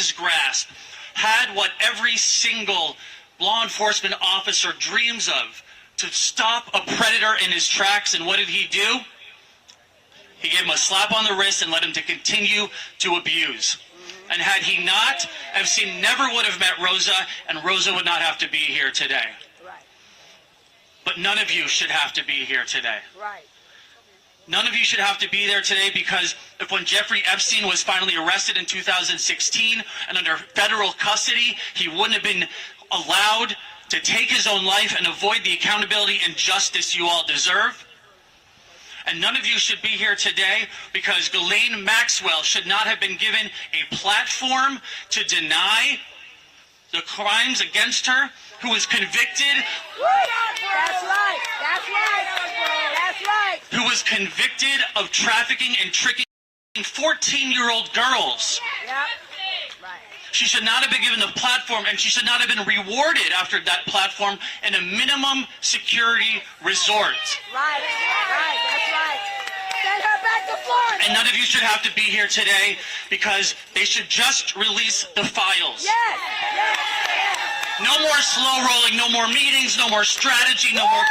his grasp, had what every single law enforcement officer dreams of, to stop a predator in his tracks. And what did he do? He gave him a slap on the wrist and let him to continue to abuse. And had he not, Epstein never would have met Rosa, and Rosa would not have to be here today. Right. But none of you should have to be here today. Right. None of you should have to be there today, because if when Jeffrey Epstein was finally arrested in 2016 and under federal custody, he wouldn't have been allowed to take his own life and avoid the accountability and justice you all deserve. And none of you should be here today because Ghislaine Maxwell should not have been given a platform to deny the crimes against her, who was convicted. That's right. That's right. That's right. Who was convicted of trafficking and tricking 14-year-old girls. Yep. Right. She should not have been given the platform, and she should not have been rewarded after that platform in a minimum security resort. Right. Right. That's right. Send her back to Florida. And none of you should have to be here today because they should just release the files. Yes. Yes. Yes. No more slow rolling, no more meetings, no more strategy, no more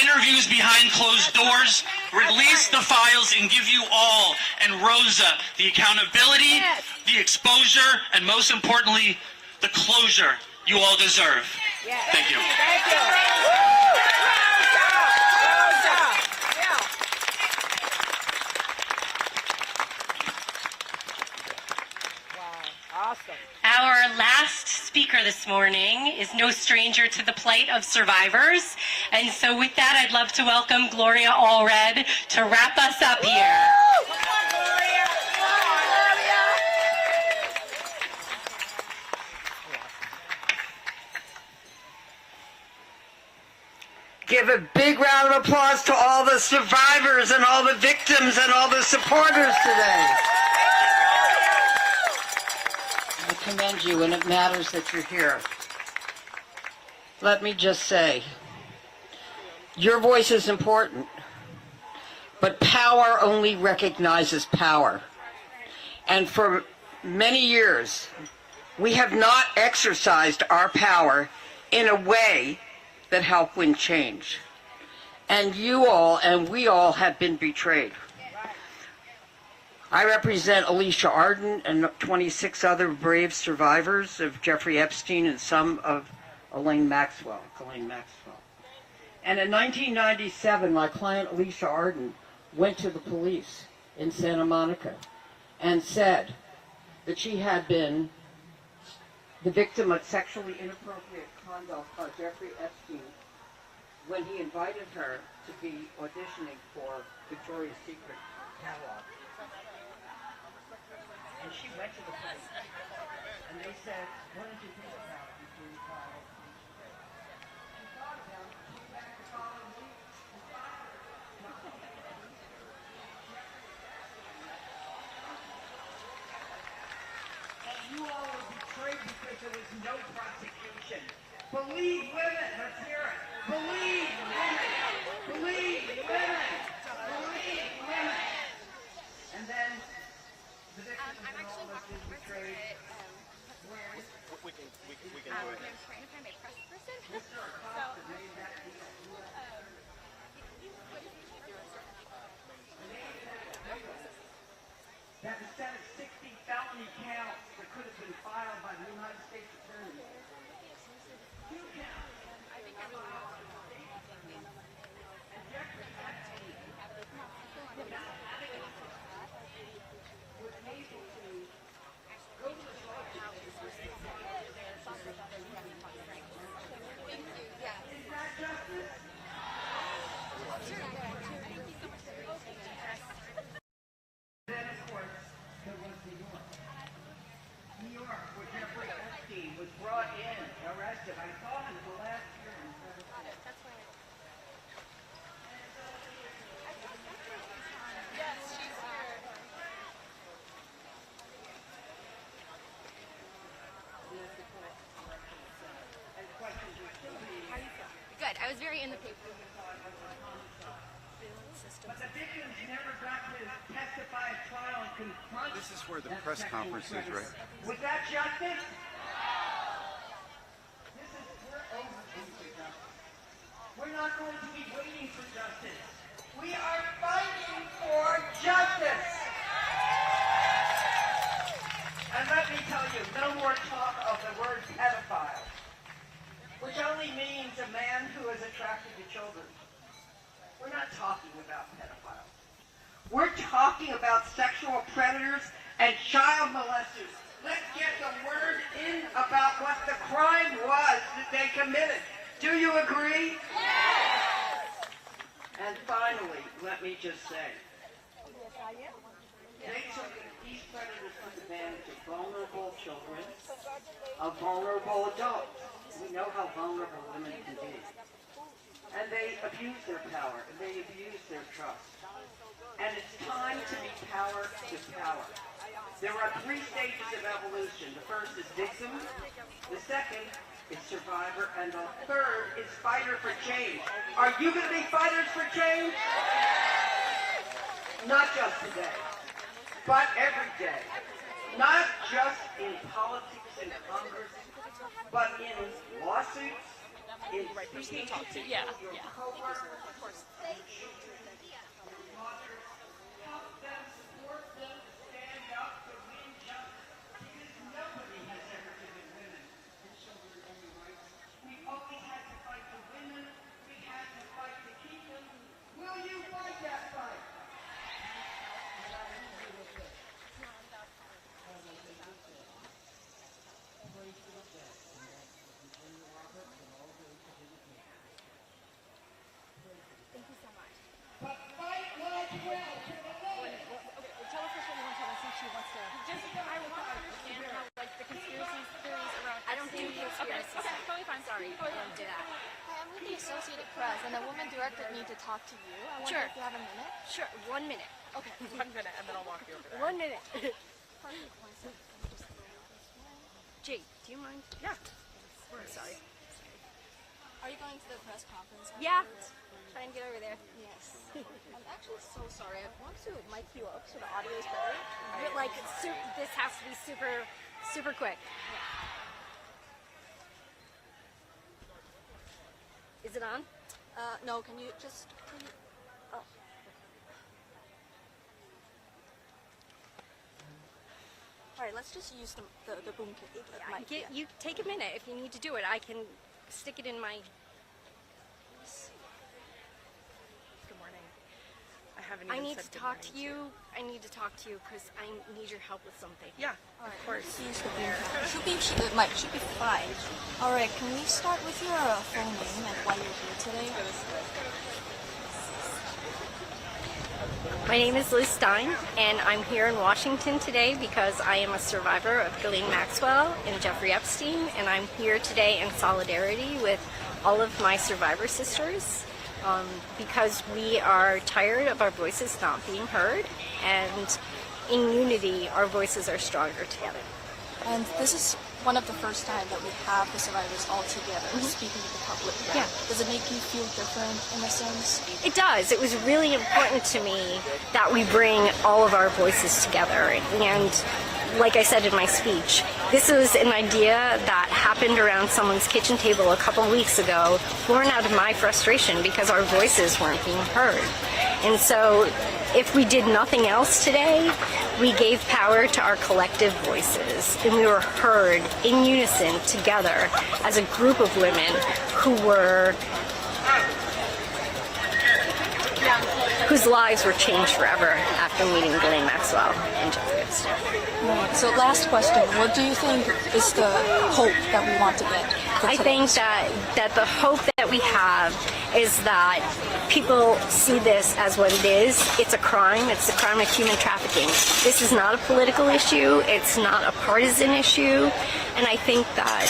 interviews behind closed doors. Release the files and give you all and Rosa the accountability, the exposure, and most importantly, the closure you all deserve. Yes. Thank you. Thank you. Awesome. Our last speaker this morning is no stranger to the plight of survivors. And so with that, I'd love to welcome Gloria Allred to wrap us up here. Come on, Gloria. Come on, Gloria. Give a big round of applause to all the survivors and all the victims and all the supporters today. I commend you, and it matters that you're here. Let me just say, your voice is important, but power only recognizes power. And for many years, we have not exercised our power in a way that helped win change. And you all and we all have been betrayed. I represent Alicia Arden and 26 other brave survivors of Jeffrey Epstein and some of Ghislaine Maxwell. And in 1997, my client Alicia Arden went to the police in Santa Monica and said that she had been the victim of sexually inappropriate conduct by Jeffrey Epstein when he invited her to be auditioning for Victoria's Secret catalog. And she went to the place, and they said, what did you think about it before you filed a police report? She thought about it, she went the following week, and fired her. And you all were betrayed because there was no prosecution. Believe women, let's hear it. Believe women. Believe women. Believe women. And then the victims and all of us were betrayed. We can do it. I'm trying to find my press person. Mr. Acosta made that deal. That instead of 60 felony counts that could have been filed by the United States Attorney, 2 counts. And Jeffrey Epstein, without having a trial, was able to go to the court. Is that justice? Then, of course, there was New York. New York, where Jeffrey Epstein was brought in, arrested. I saw him the last year in Good. I was very in the paper. But the victims never got to testify at trial and confront. This is where the press conference is, right? Was that justice? no more talk of the word pedophile, which only means a man who is attracted to children. We're not talking about pedophiles. We're talking about sexual predators and child molesters. Let's get the word in about what the crime was that they committed. Do you agree? Yes! And finally, let me just say, these predators took advantage of vulnerable children, of vulnerable adults. We know how vulnerable women can be. And they abuse their power, and they abuse their trust. And it's time to be power to power. There are 3 stages of evolution. The first is victim, the second is survivor, and the third is fighter for change. Are you going to be fighters for change? Not just today, but every day. Not just in politics and Congress, but in lawsuits, in speaking to your coworkers, your mothers. Help them, support them, stand up to win justice, because nobody has ever given women and children any rights. We always had to fight for women. We had to fight to keep them. Will you fight that fight? Thank you so much. But fight like well to the limit. Tell us what you want to tell us since she wants to. Just, I want to understand how, like, the conspiracy theories around. I don't do conspiracy. Okay, totally fine. Sorry, I don't do that. Hi, I'm with the Associated Press, and a woman directed me to talk to you. I wonder if you have a minute. Sure, 1 minute. Okay. 1 minute, and then I'll walk you over there. 1 minute. Pardon me, 1 second. Let me just go this way. Jake, do you mind? Yeah. Sorry. Are you going to the press conference? Yeah. afterwards? Try and get over there. Yes. I'm actually so sorry. I want to mic you up so the audio is better. But, like, this has to be super, super quick. Is it on? No, can you just... Oh. All right, let's just use the boom kit. mic. You take a minute if you need to do it. I can stick it in my. Good morning. I haven't I even need said to good talk morning to you. I need to talk to you because I need your help with something. Yeah, of course. Use the boom kit. The mic should be fine. All right, can we start with your full name and why you're here today? My name is Liz Stein, and I'm here in Washington today because I am a survivor of Ghislaine Maxwell and Jeffrey Epstein, and I'm here today in solidarity with all of my survivor sisters because we are tired of our voices not being heard, and in unity, our voices are stronger together. And this is one of the first time that we have the survivors all together speaking to the public. Yeah. Does it make you feel different in a sense? It does. It was really important to me that we bring all of our voices together. And like I said in my speech, this was an idea that happened around someone's kitchen table a couple weeks ago, born out of my frustration because our voices weren't being heard. And so if we did nothing else today, we gave power to our collective voices, and we were heard in unison together as a group of women whose lives were changed forever after meeting Ghislaine Maxwell and Jeffrey Epstein. Right. So last question, what do you think is the hope that we want to get? I think that the hope that we have is that people see this as what it is. It's a crime. It's the crime of human trafficking. This is not a political issue. It's not a partisan issue. And I think that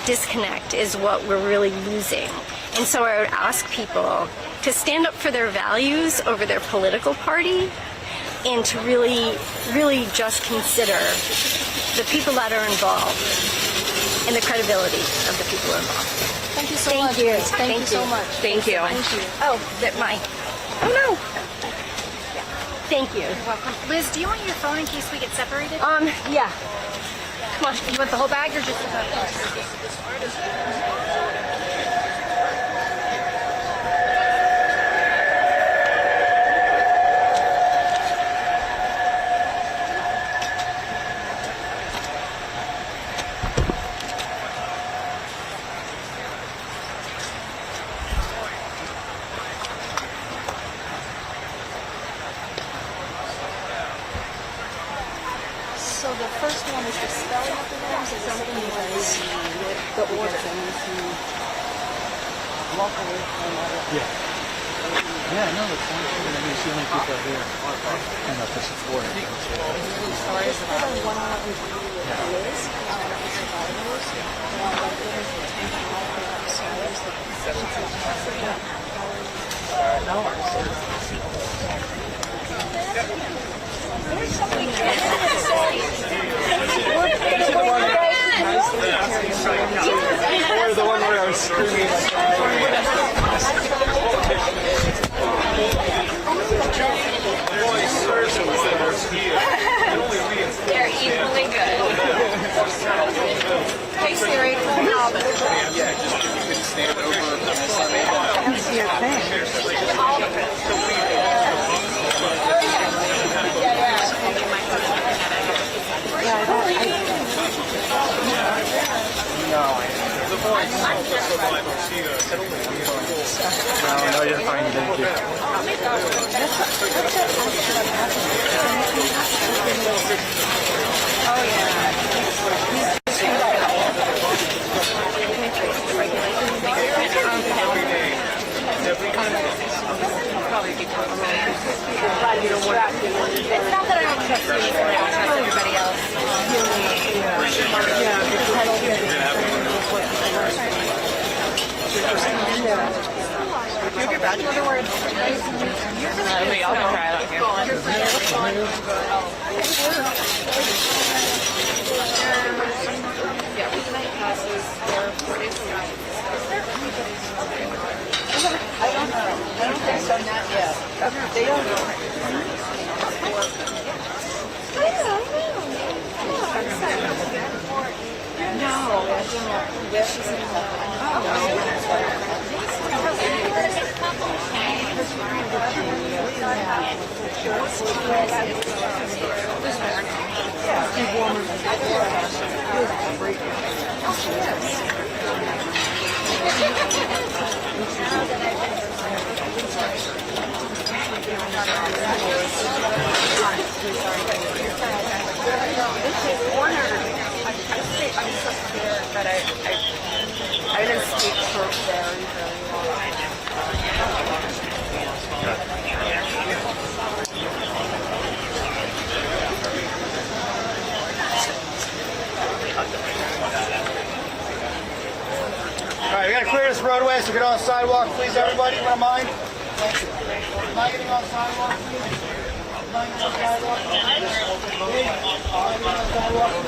disconnect is what we're really losing. And so I would ask people to stand up for their values over their political party and to really, really just consider the people that are involved and the credibility of the people involved. Thank you so much. Liz. Thank you so much. Thank you. Thank you. Oh, that my. Oh no. Thank you. You're welcome. Liz, do you want your phone in case we get separated? Yeah. Come on. You want the whole bag or just the the spelling of the names and something was the order. Yeah. Yeah, no, it's fine. I mean, it's the only people out here. And not to support it. Just for the one-on-one interview with Liz, survivors, like there's the 10 survivors, there's something Or the one where I was screaming They're equally good. Hey Siri, Yeah, just you could stand No, you're fine. Thank you. it's not that I don't trust you, I trust everybody else. But I didn't speak for very, very long. All right, we got to clear this roadway, so get on the sidewalk, please, everybody. You don't mind? Not getting on the sidewalk, please. Not getting on the sidewalk. Please. Not getting on the sidewalk,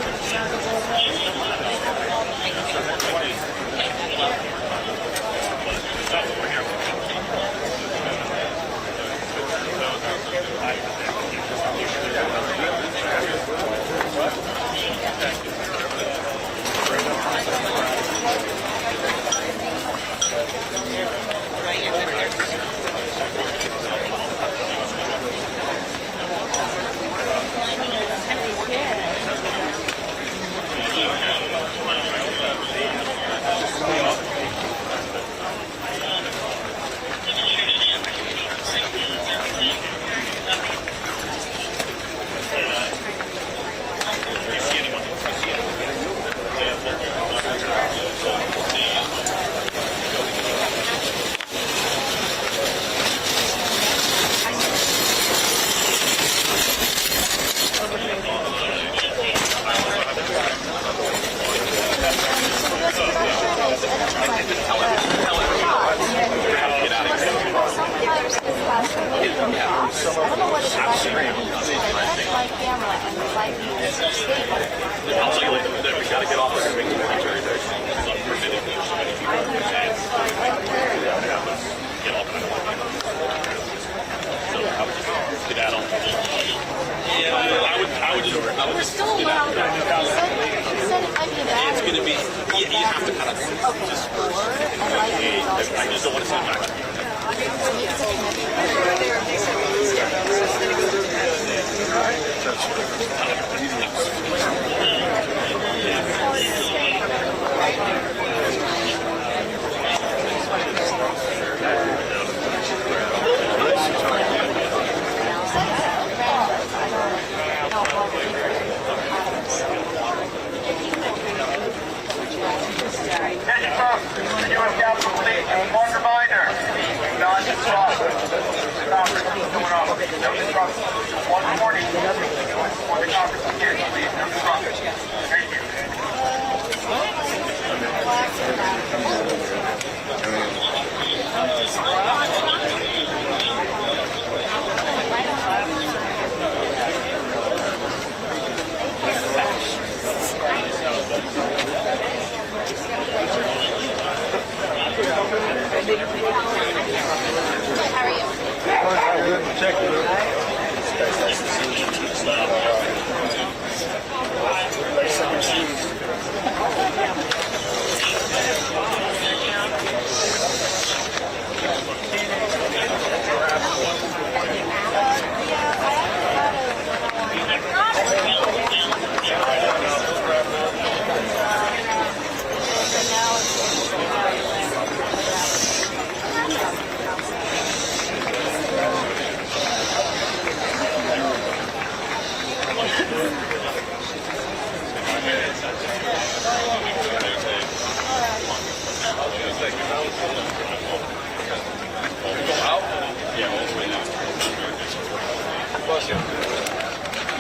No disruption. One warning before the conference begins, please. No disruption. Thank you.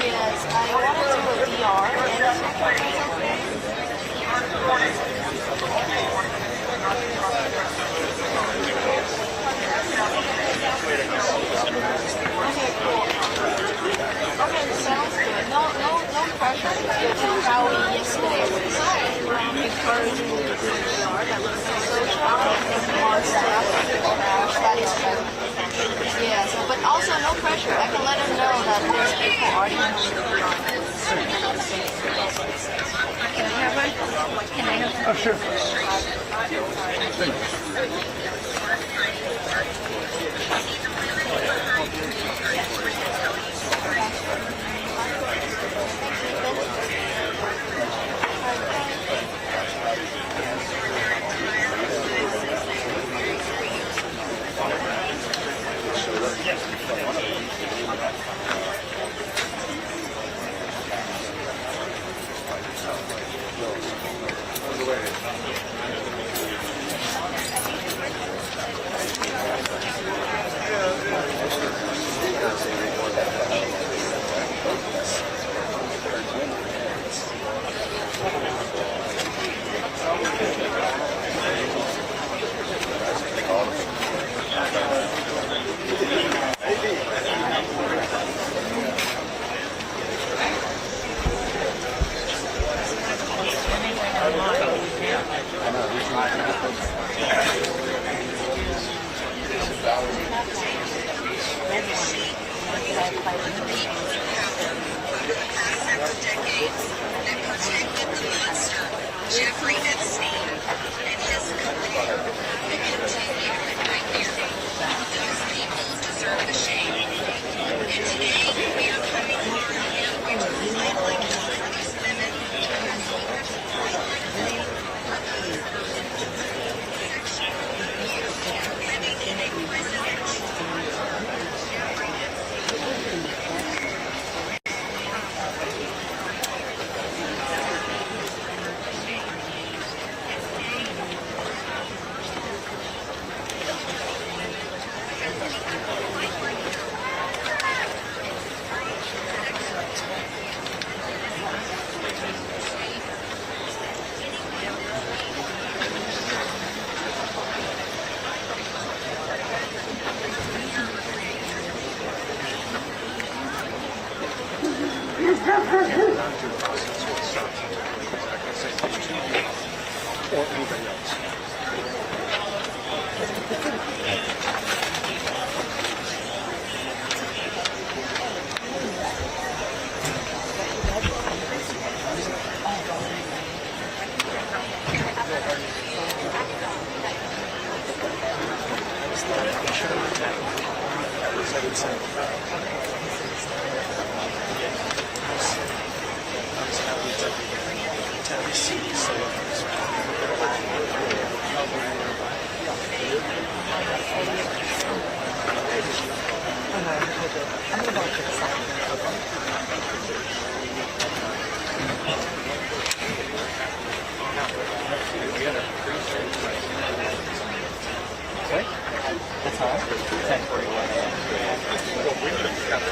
Yes, I want to do a VR Okay, sounds good. No pressure. How we yesterday was encouraging me to do VR. That was social and wants to that is true. Yes, but also no pressure. I can let him know that there's people already Can I have one? Can I have one? Oh, sure. Jeffrey Epstein and his career will continue with nightmare. Those people deserve the shame. And today we are coming here and we will fight like hell for these women and secret living in a prison. Or anybody else. That's all. 10:41.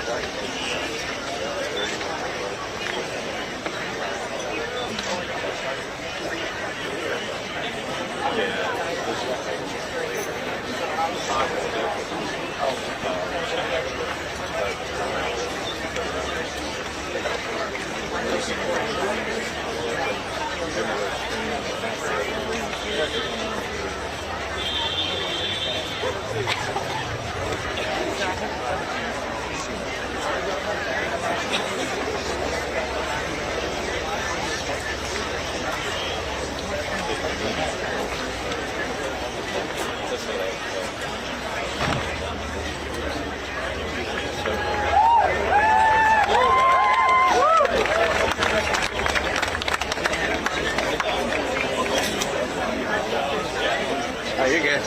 Oh, you're good.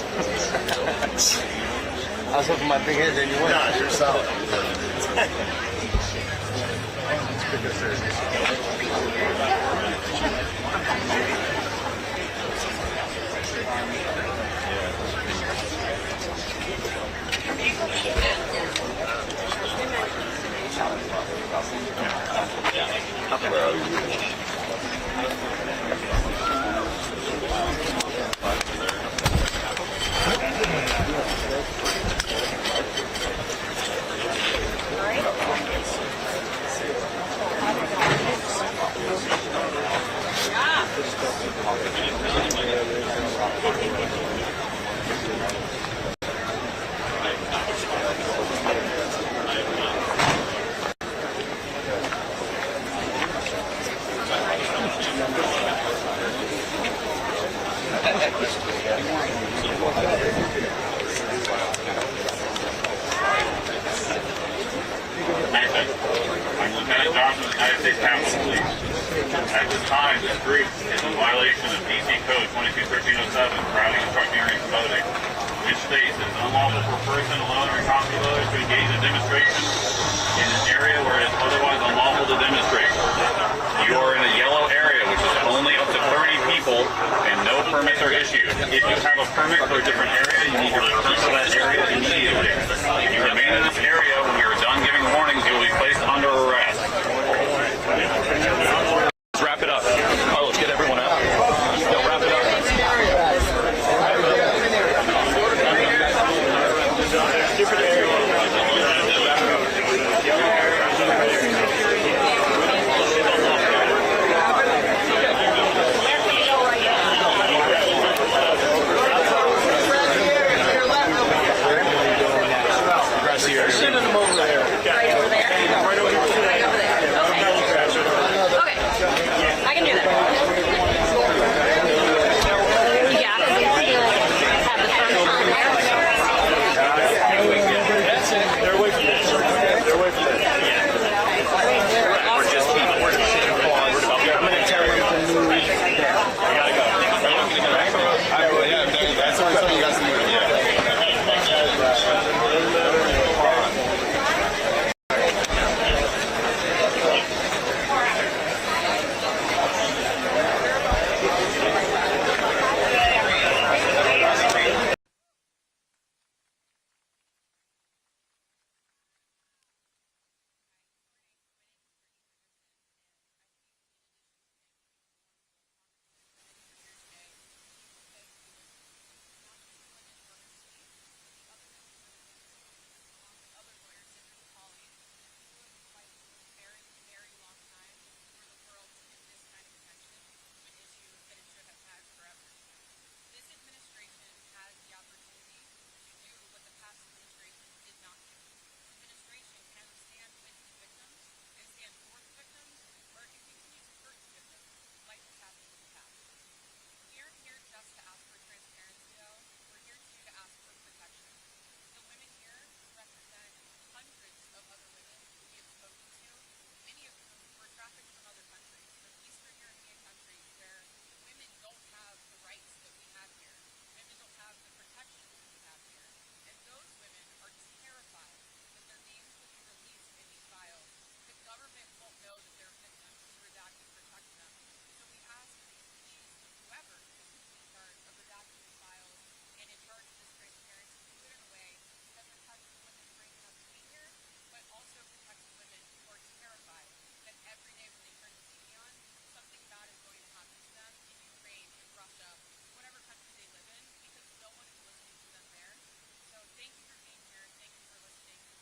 I was hoping my big head then you went. Nah, you're solid. United States Capitol Police. At this time, this group is in violation of DC Code 221307, crowding, obstructing, or exposing, which states it is unlawful for a person alone or in company with others to engage in demonstration in an area where it is otherwise unlawful to demonstrate. You are in a yellow area, which is only up to 30 people, and no permits are issued. If you have a permit for a different area, you need to return to that area immediately. If you remain in this area when you are done giving warnings, you will be placed under arrest. Let's wrap it up. Carlos, get everyone out. Go wrap it up. Sending them over there. Right over there? Right over there. Okay. I can do that. Yeah. Have the front on there. They're away from this. They're away from this. We're just keeping. We're just sitting for I'm going to tell them to move. I got to go. Yeah, that's something you guys can do. Yeah.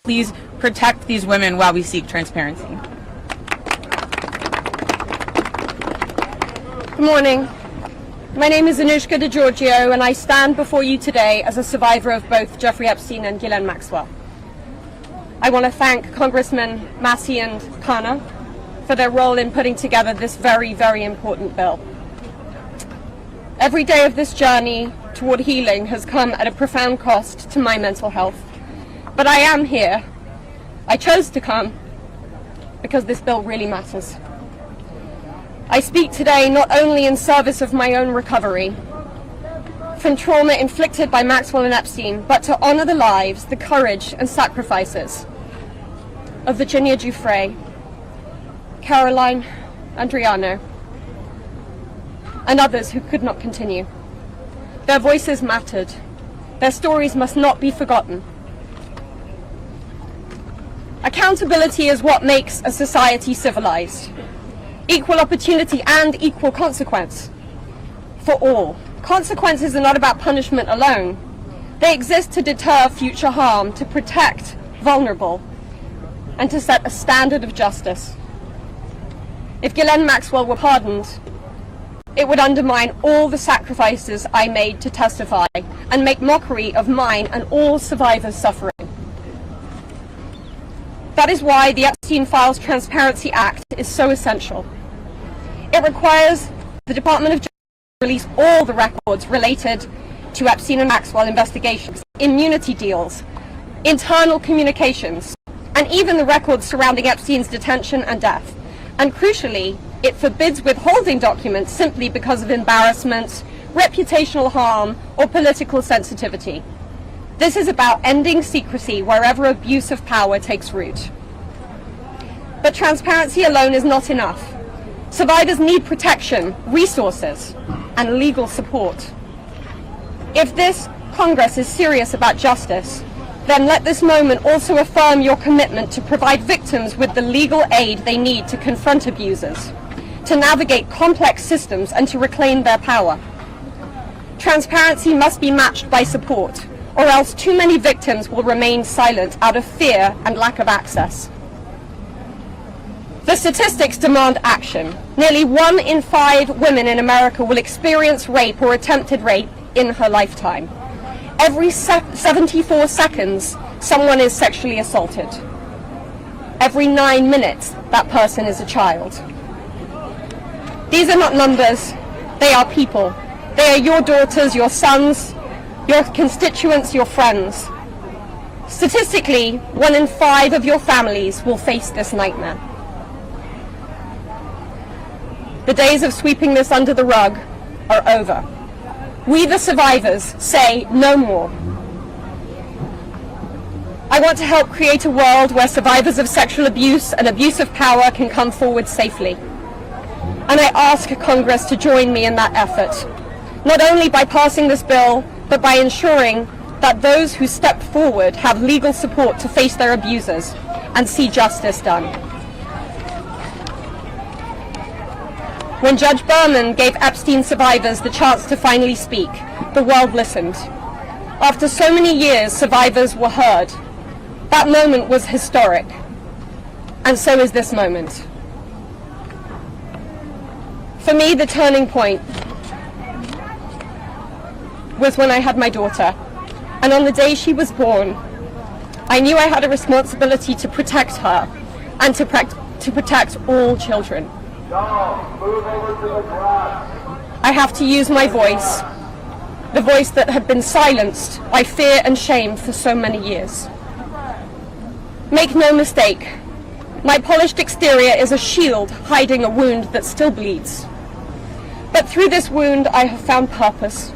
Please protect these women while we seek transparency. Good morning. My name is Anushka DeGiorgio, and I stand before you today as a survivor of both Jeffrey Epstein and Ghislaine Maxwell. I want to thank Congressmen Massey and Kana for their role in putting together this very, very important bill. Every day of this journey toward healing has come at a profound cost to my mental health. But I am here. I chose to come because this bill really matters. I speak today not only in service of my own recovery from trauma inflicted by Maxwell and Epstein, but to honor the lives, the courage and sacrifices of Virginia Giuffre, Caroline Andriano, and others who could not continue. Their voices mattered. Their stories must not be forgotten. Accountability is what makes a society civilized. Equal opportunity and equal consequence for all. Consequences are not about punishment alone. They exist to deter future harm, to protect vulnerable, and to set a standard of justice. If Ghislaine Maxwell were pardoned, it would undermine all the sacrifices I made to testify and make mockery of mine and all survivors' suffering. That is why the Epstein Files Transparency Act is so essential. It requires the Department of Justice to release all the records related to Epstein and Maxwell investigations, immunity deals, internal communications, and even the records surrounding Epstein's detention and death. And crucially, it forbids withholding documents simply because of embarrassment, reputational harm, or political sensitivity. This is about ending secrecy wherever abuse of power takes root. But transparency alone is not enough. Survivors need protection, resources, and legal support. If this Congress is serious about justice, then let this moment also affirm your commitment to provide victims with the legal aid they need to confront abusers, to navigate complex systems, and to reclaim their power. Transparency must be matched by support, or else too many victims will remain silent out of fear and lack of access. The statistics demand action. Nearly 1 in 5 women in America will experience rape or attempted rape in her lifetime. Every 74 seconds, someone is sexually assaulted. Every 9 minutes, that person is a child. These are not numbers, they are people. They are your daughters, your sons, your constituents, your friends. Statistically, 1 in 5 of your families will face this nightmare. The days of sweeping this under the rug are over. We, the survivors, say no more. I want to help create a world where survivors of sexual abuse and abuse of power can come forward safely. And I ask Congress to join me in that effort, not only by passing this bill, but by ensuring that those who step forward have legal support to face their abusers and see justice done. When Judge Berman gave Epstein survivors the chance to finally speak, the world listened. After so many years, survivors were heard. That moment was historic, and so is this moment. For me, the turning point was when I had my daughter, and on the day she was born, I knew I had a responsibility to protect her and to protect all children. I have to use my voice, the voice that had been silenced by fear and shame for so many years. Make no mistake, my polished exterior is a shield hiding a wound that still bleeds. But through this wound, I have found purpose.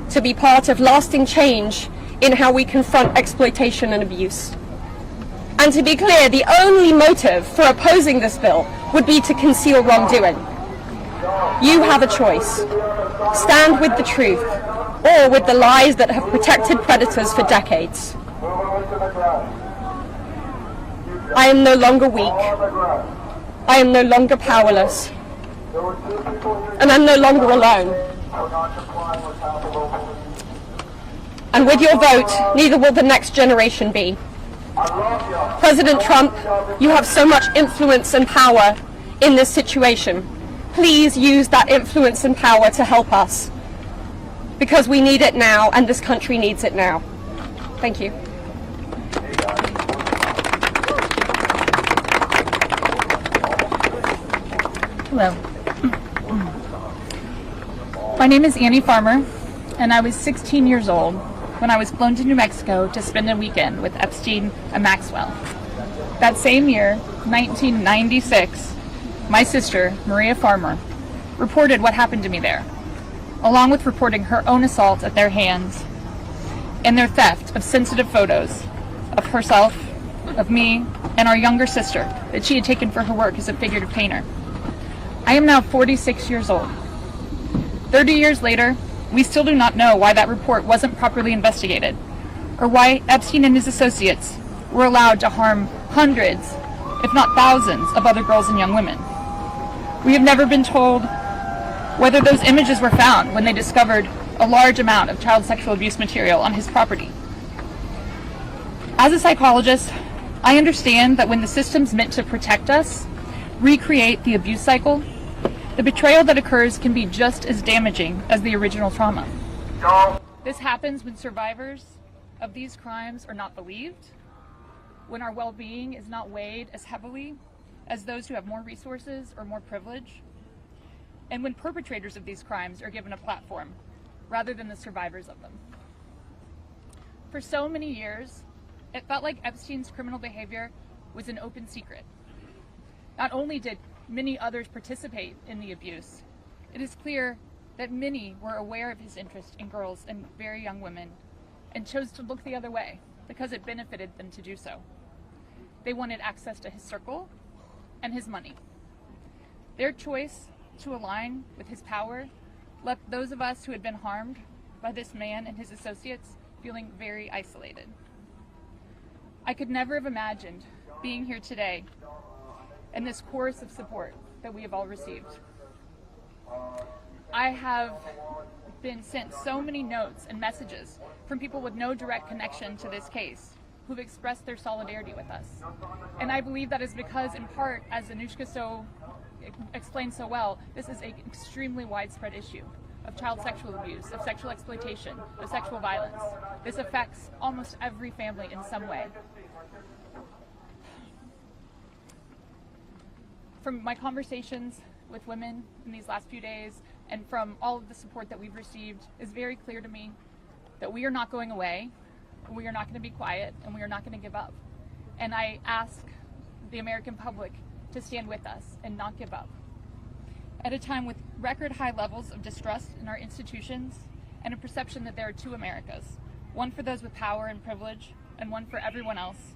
To be part of lasting change in how we confront exploitation and abuse. And to be clear, the only motive for opposing this bill would be to conceal wrongdoing. You have a choice. Stand with the truth, or with the lies that have protected predators for decades. I am no longer weak. I am no longer powerless. And I'm no longer alone. And with your vote, neither will the next generation be. President Trump, you have so much influence and power in this situation. please use that influence and power to help us, because we need it now and this country needs it now. Thank you. Hello. My name is Annie Farmer, and I was 16 years old when I was flown to New Mexico to spend a weekend with Epstein and Maxwell. That same year, 1996, my sister, Maria Farmer, reported what happened to me there, along with reporting her own assault at their hands and their theft of sensitive photos of herself, of me, and our younger sister that she had taken for her work as a figurative painter. I am now 46 years old. 30 years later, we still do not know why that report wasn't properly investigated, or why Epstein and his associates were allowed to harm hundreds, if not thousands, of other girls and young women. We have never been told whether those images were found when they discovered a large amount of child sexual abuse material on his property. As a psychologist, I understand that when the systems meant to protect us recreate the abuse cycle, the betrayal that occurs can be just as damaging as the original trauma. This happens when survivors of these crimes are not believed, when our well-being is not weighed as heavily as those who have more resources or more privilege, and when perpetrators of these crimes are given a platform rather than the survivors of them. For so many years, it felt like Epstein's criminal behavior was an open secret. Not only did many others participate in the abuse, it is clear that many were aware of his interest in girls and very young women and chose to look the other way because it benefited them to do so. They wanted access to his circle and his money. Their choice to align with his power left those of us who had been harmed by this man and his associates feeling very isolated. I could never have imagined being here today and this chorus of support that we have all received. I have been sent so many notes and messages from people with no direct connection to this case who've expressed their solidarity with us. And I believe that is because, in part, as Anushka explained so well, this is an extremely widespread issue of child sexual abuse, of sexual exploitation, of sexual violence. This affects almost every family in some way. From my conversations with women in these last few days and from all of the support that we've received, it's very clear to me that we are not going away, we are not going to be quiet, and we are not going to give up. And I ask the American public to stand with us and not give up. At a time with record high levels of distrust in our institutions and a perception that there are two Americas, one for those with power and privilege and one for everyone else,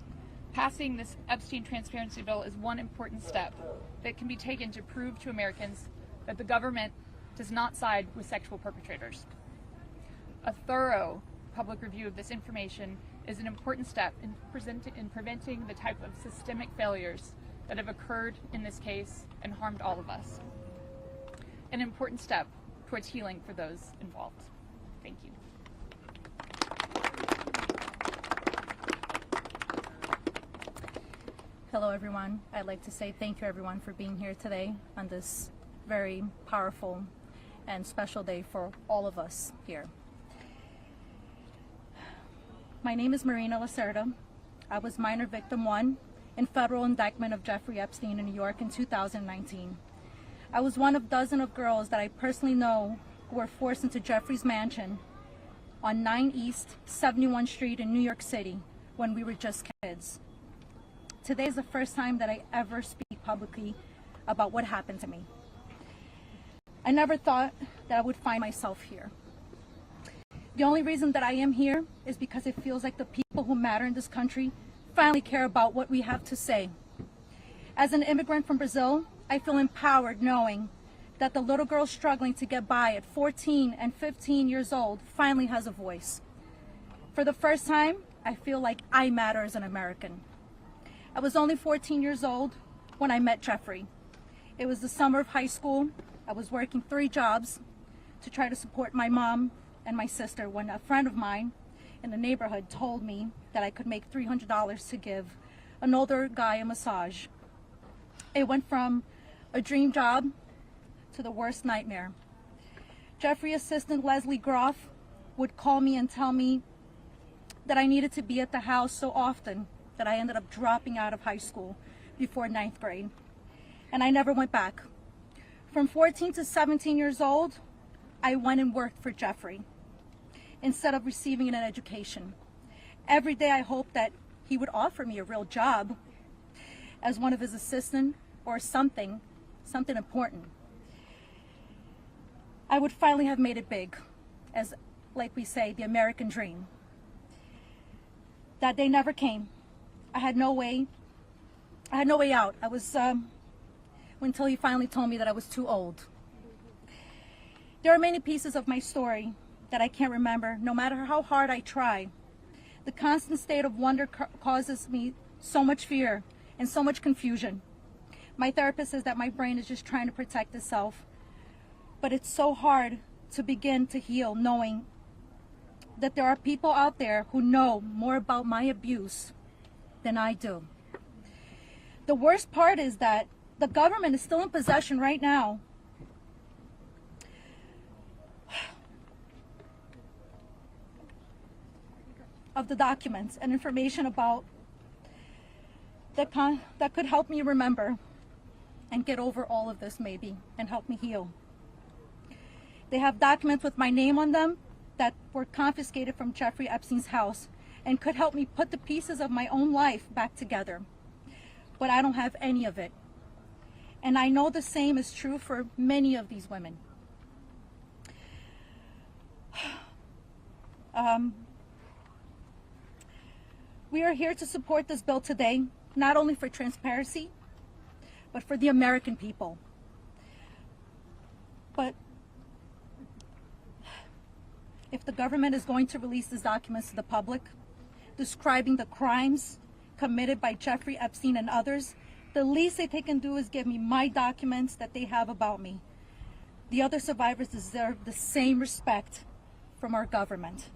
passing this Epstein transparency bill is one important step that can be taken to prove to Americans that the government does not side with sexual perpetrators. A thorough public review of this information is an important step in preventing the type of systemic failures that have occurred in this case and harmed all of us. An important step towards healing for those involved. Thank you. Hello everyone. I'd like to say thank you everyone for being here today on this very powerful and special day for all of us here. My name is Marina Lacerda. I was minor victim 1 in federal indictment of Jeffrey Epstein in New York in 2019. I was one of dozens of girls that I personally know who were forced into Jeffrey's mansion on 9 East 71 Street in New York City when we were just kids. Today is the first time that I ever speak publicly about what happened to me. I never thought that I would find myself here. The only reason that I am here is because it feels like the people who matter in this country finally care about what we have to say. As an immigrant from Brazil, I feel empowered knowing that the little girl struggling to get by at 14 and 15 years old finally has a voice. For the first time, I feel like I matter as an American. I was only 14 years old when I met Jeffrey. It was the summer of high school. I was working 3 jobs to try to support my mom and my sister when a friend of mine in the neighborhood told me that I could make $300 to give an older guy a massage. It went from a dream job to the worst nightmare. Jeffrey assistant Leslie Groff would call me and tell me that I needed to be at the house so often that I ended up dropping out of high school before 9th grade. And I never went back. From 14 to 17 years old, I went and worked for Jeffrey instead of receiving an education. Every day I hoped that he would offer me a real job as one of his assistants or something important. I would finally have made it big, as like we say, the American dream. That day never came. I had no way out. I was, until he finally told me that I was too old. There are many pieces of my story that I can't remember, no matter how hard I try. The constant state of wonder causes me so much fear and so much confusion. My therapist says that my brain is just trying to protect itself, but it's so hard to begin to heal knowing that there are people out there who know more about my abuse than I do. The worst part is that the government is still in possession right now of the documents and information about that could help me remember and get over all of this maybe and help me heal. They have documents with my name on them that were confiscated from Jeffrey Epstein's house and could help me put the pieces of my own life back together. But I don't have any of it. And I know the same is true for many of these women. We are here to support this bill today, not only for transparency, but for the American people. But if the government is going to release these documents to the public, describing the crimes committed by Jeffrey Epstein and others, the least that they can do is give me my documents that they have about me. The other survivors deserve the same respect from our government.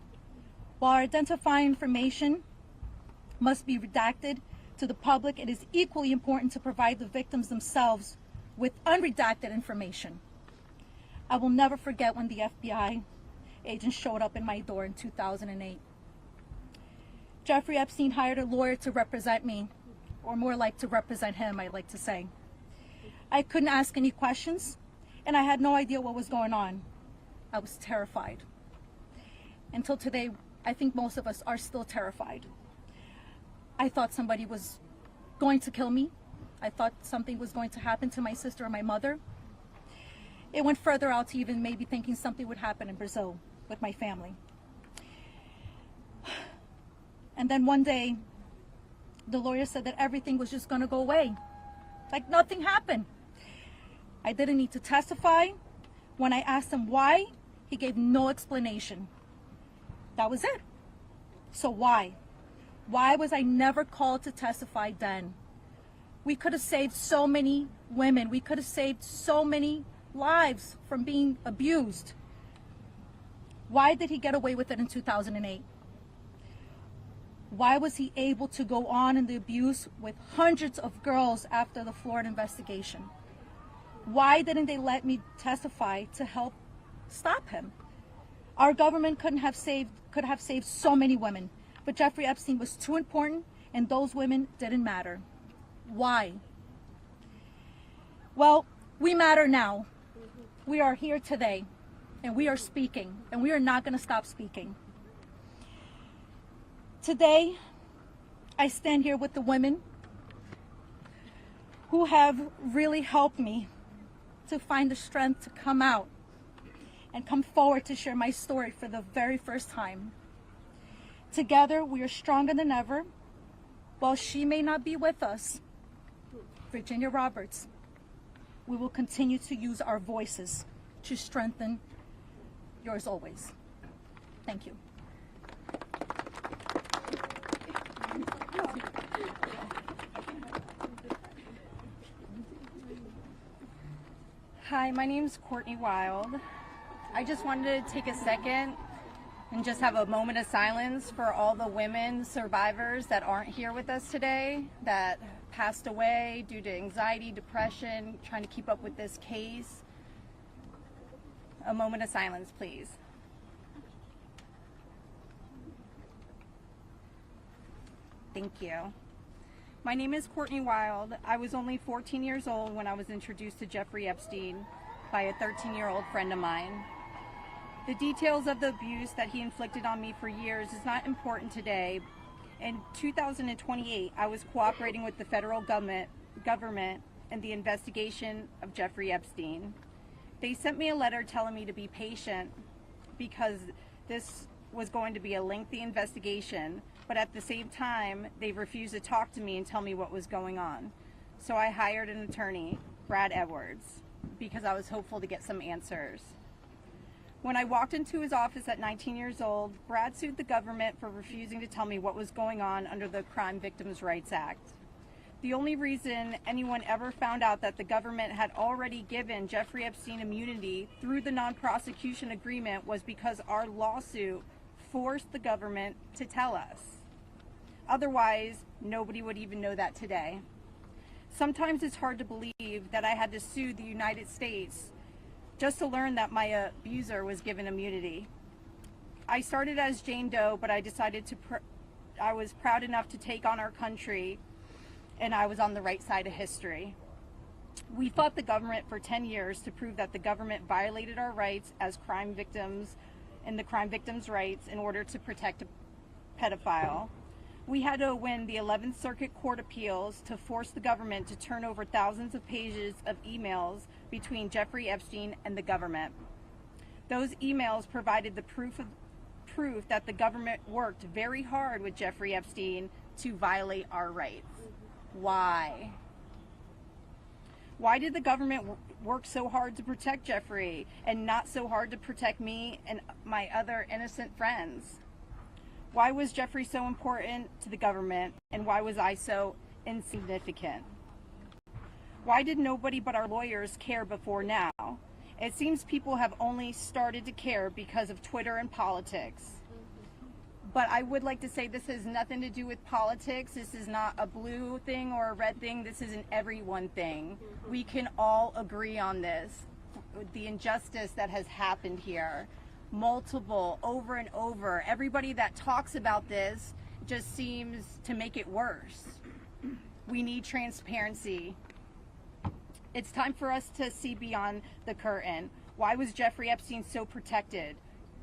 While identifying information must be redacted to the public, it is equally important to provide the victims themselves with unredacted information. I will never forget when the FBI agent showed up in my door in 2008. Jeffrey Epstein hired a lawyer to represent me, or more like to represent him, I like to say. I couldn't ask any questions, and I had no idea what was going on. I was terrified. Until today, I think most of us are still terrified. I thought somebody was going to kill me. I thought something was going to happen to my sister or my mother. It went further out to even maybe thinking something would happen in Brazil with my family. And then one day, the lawyer said that everything was just going to go away. Like nothing happened. I didn't need to testify. When I asked him why, he gave no explanation. That was it. So why? Why was I never called to testify then? We could have saved so many women. We could have saved so many lives from being abused. Why did he get away with it in 2008? Why was he able to go on in the abuse with hundreds of girls after the Florida investigation? Why didn't they let me testify to help stop him? Our government could have saved so many women, but Jeffrey Epstein was too important and those women didn't matter. Why? Well, we matter now. We are here today and we are speaking and we are not going to stop speaking. Today, I stand here with the women who have really helped me to find the strength to come out and come forward to share my story for the very first time. Together, we are stronger than ever. While she may not be with us, Virginia Roberts, we will continue to use our voices to strengthen yours always. Thank you. Hi, my name's Courtney Wild. I just wanted to take a second and just have a moment of silence for all the women survivors that aren't here with us today, that passed away due to anxiety, depression, trying to keep up with this case. A moment of silence, please. Thank you. My name is Courtney Wild. I was only 14 years old when I was introduced to Jeffrey Epstein by a 13-year-old friend of mine. The details of the abuse that he inflicted on me for years is not important today. In 2028, I was cooperating with the federal government in the investigation of Jeffrey Epstein. They sent me a letter telling me to be patient because this was going to be a lengthy investigation, but at the same time, they refused to talk to me and tell me what was going on. So I hired an attorney, Brad Edwards, because I was hopeful to get some answers. When I walked into his office at 19 years old, Brad sued the government for refusing to tell me what was going on under the Crime Victims' Rights Act. The only reason anyone ever found out that the government had already given Jeffrey Epstein immunity through the non-prosecution agreement was because our lawsuit forced the government to tell us. Otherwise, nobody would even know that today. Sometimes it's hard to believe that I had to sue the United States just to learn that my abuser was given immunity. I started as Jane Doe, but I decided I was proud enough to take on our country, and I was on the right side of history. We fought the government for 10 years to prove that the government violated our rights as crime victims and the crime victims' rights in order to protect a pedophile. We had to win the 11th Circuit Court Appeals to force the government to turn over thousands of pages of emails between Jeffrey Epstein and the government. Those emails provided the proof that the government worked very hard with Jeffrey Epstein to violate our rights. Why? Why did the government work so hard to protect Jeffrey and not so hard to protect me and my other innocent friends? Why was Jeffrey so important to the government, and why was I so insignificant? Why did nobody but our lawyers care before now? It seems people have only started to care because of Twitter and politics. But I would like to say this has nothing to do with politics. This is not a blue thing or a red thing. This is an everyone thing. We can all agree on this. The injustice that has happened here. Multiple, over and over. Everybody that talks about this just seems to make it worse. We need transparency. It's time for us to see beyond the curtain. Why was Jeffrey Epstein so protected?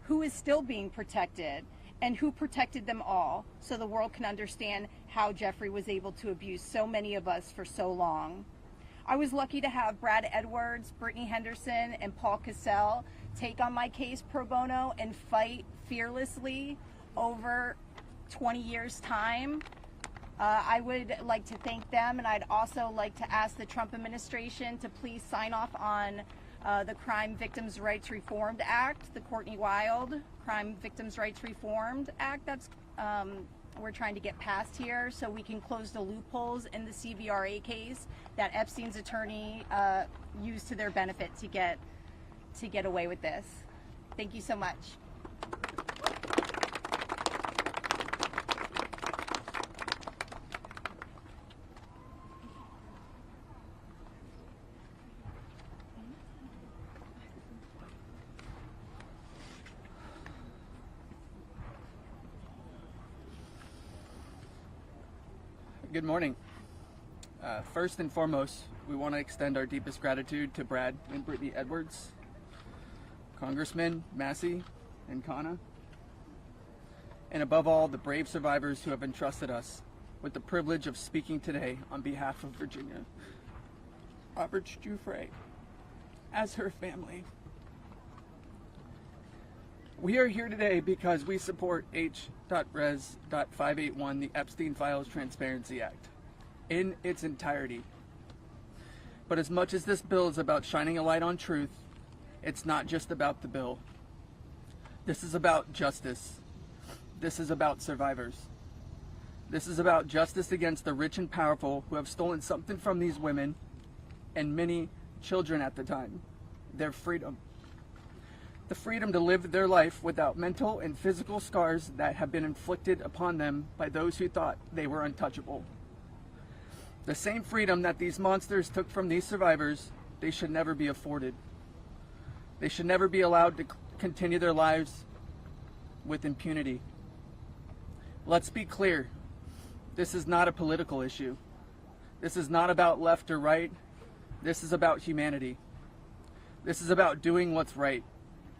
Who is still being protected? And who protected them all, so the world can understand how Jeffrey was able to abuse so many of us for so long. I was lucky to have Brad Edwards, Brittany Henderson, and Paul Cassell take on my case pro bono and fight fearlessly over 20 years' time. I would like to thank them, and I'd also like to ask the Trump administration to please sign off on the Crime Victims' Rights Reformed Act, the Courtney Wild Crime Victims' Rights Reformed Act that's we're trying to get passed here, so we can close the loopholes in the CVRA case that Epstein's attorney used to their benefit to get away with this. Thank you so much. Good morning. First and foremost, we want to extend our deepest gratitude to Brad and Brittany Edwards, Congressman Massey and Kana, and above all, the brave survivors who have entrusted us with the privilege of speaking today on behalf of Virginia. Robert Giuffre, as her family. We are here today because we support H.Res.581, the Epstein Files Transparency Act, in its entirety. But as much as this bill is about shining a light on truth, it's not just about the bill. This is about justice. This is about survivors. This is about justice against the rich and powerful who have stolen something from these women and many children at the time, their freedom. The freedom to live their life without mental and physical scars that have been inflicted upon them by those who thought they were untouchable. The same freedom that these monsters took from these survivors, they should never be afforded. They should never be allowed to continue their lives with impunity. Let's be clear. This is not a political issue. This is not about left or right. This is about humanity. This is about doing what's right.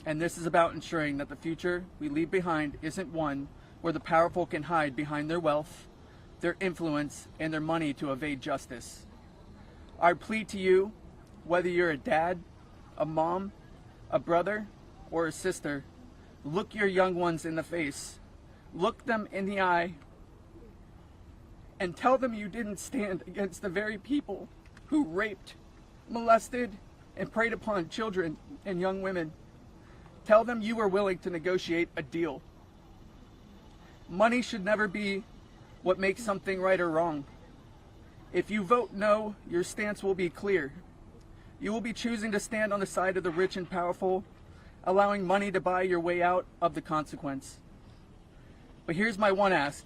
And this is about ensuring that the future we leave behind isn't one where the powerful can hide behind their wealth, their influence, and their money to evade justice. Our plea to you, whether you're a dad, a mom, a brother, or a sister, look your young ones in the face. Look them in the eye and tell them you didn't stand against the very people who raped, molested, and preyed upon children and young women. Tell them you were willing to negotiate a deal. Money should never be what makes something right or wrong. If you vote no, your stance will be clear. You will be choosing to stand on the side of the rich and powerful, allowing money to buy your way out of the consequence. But here's my one ask.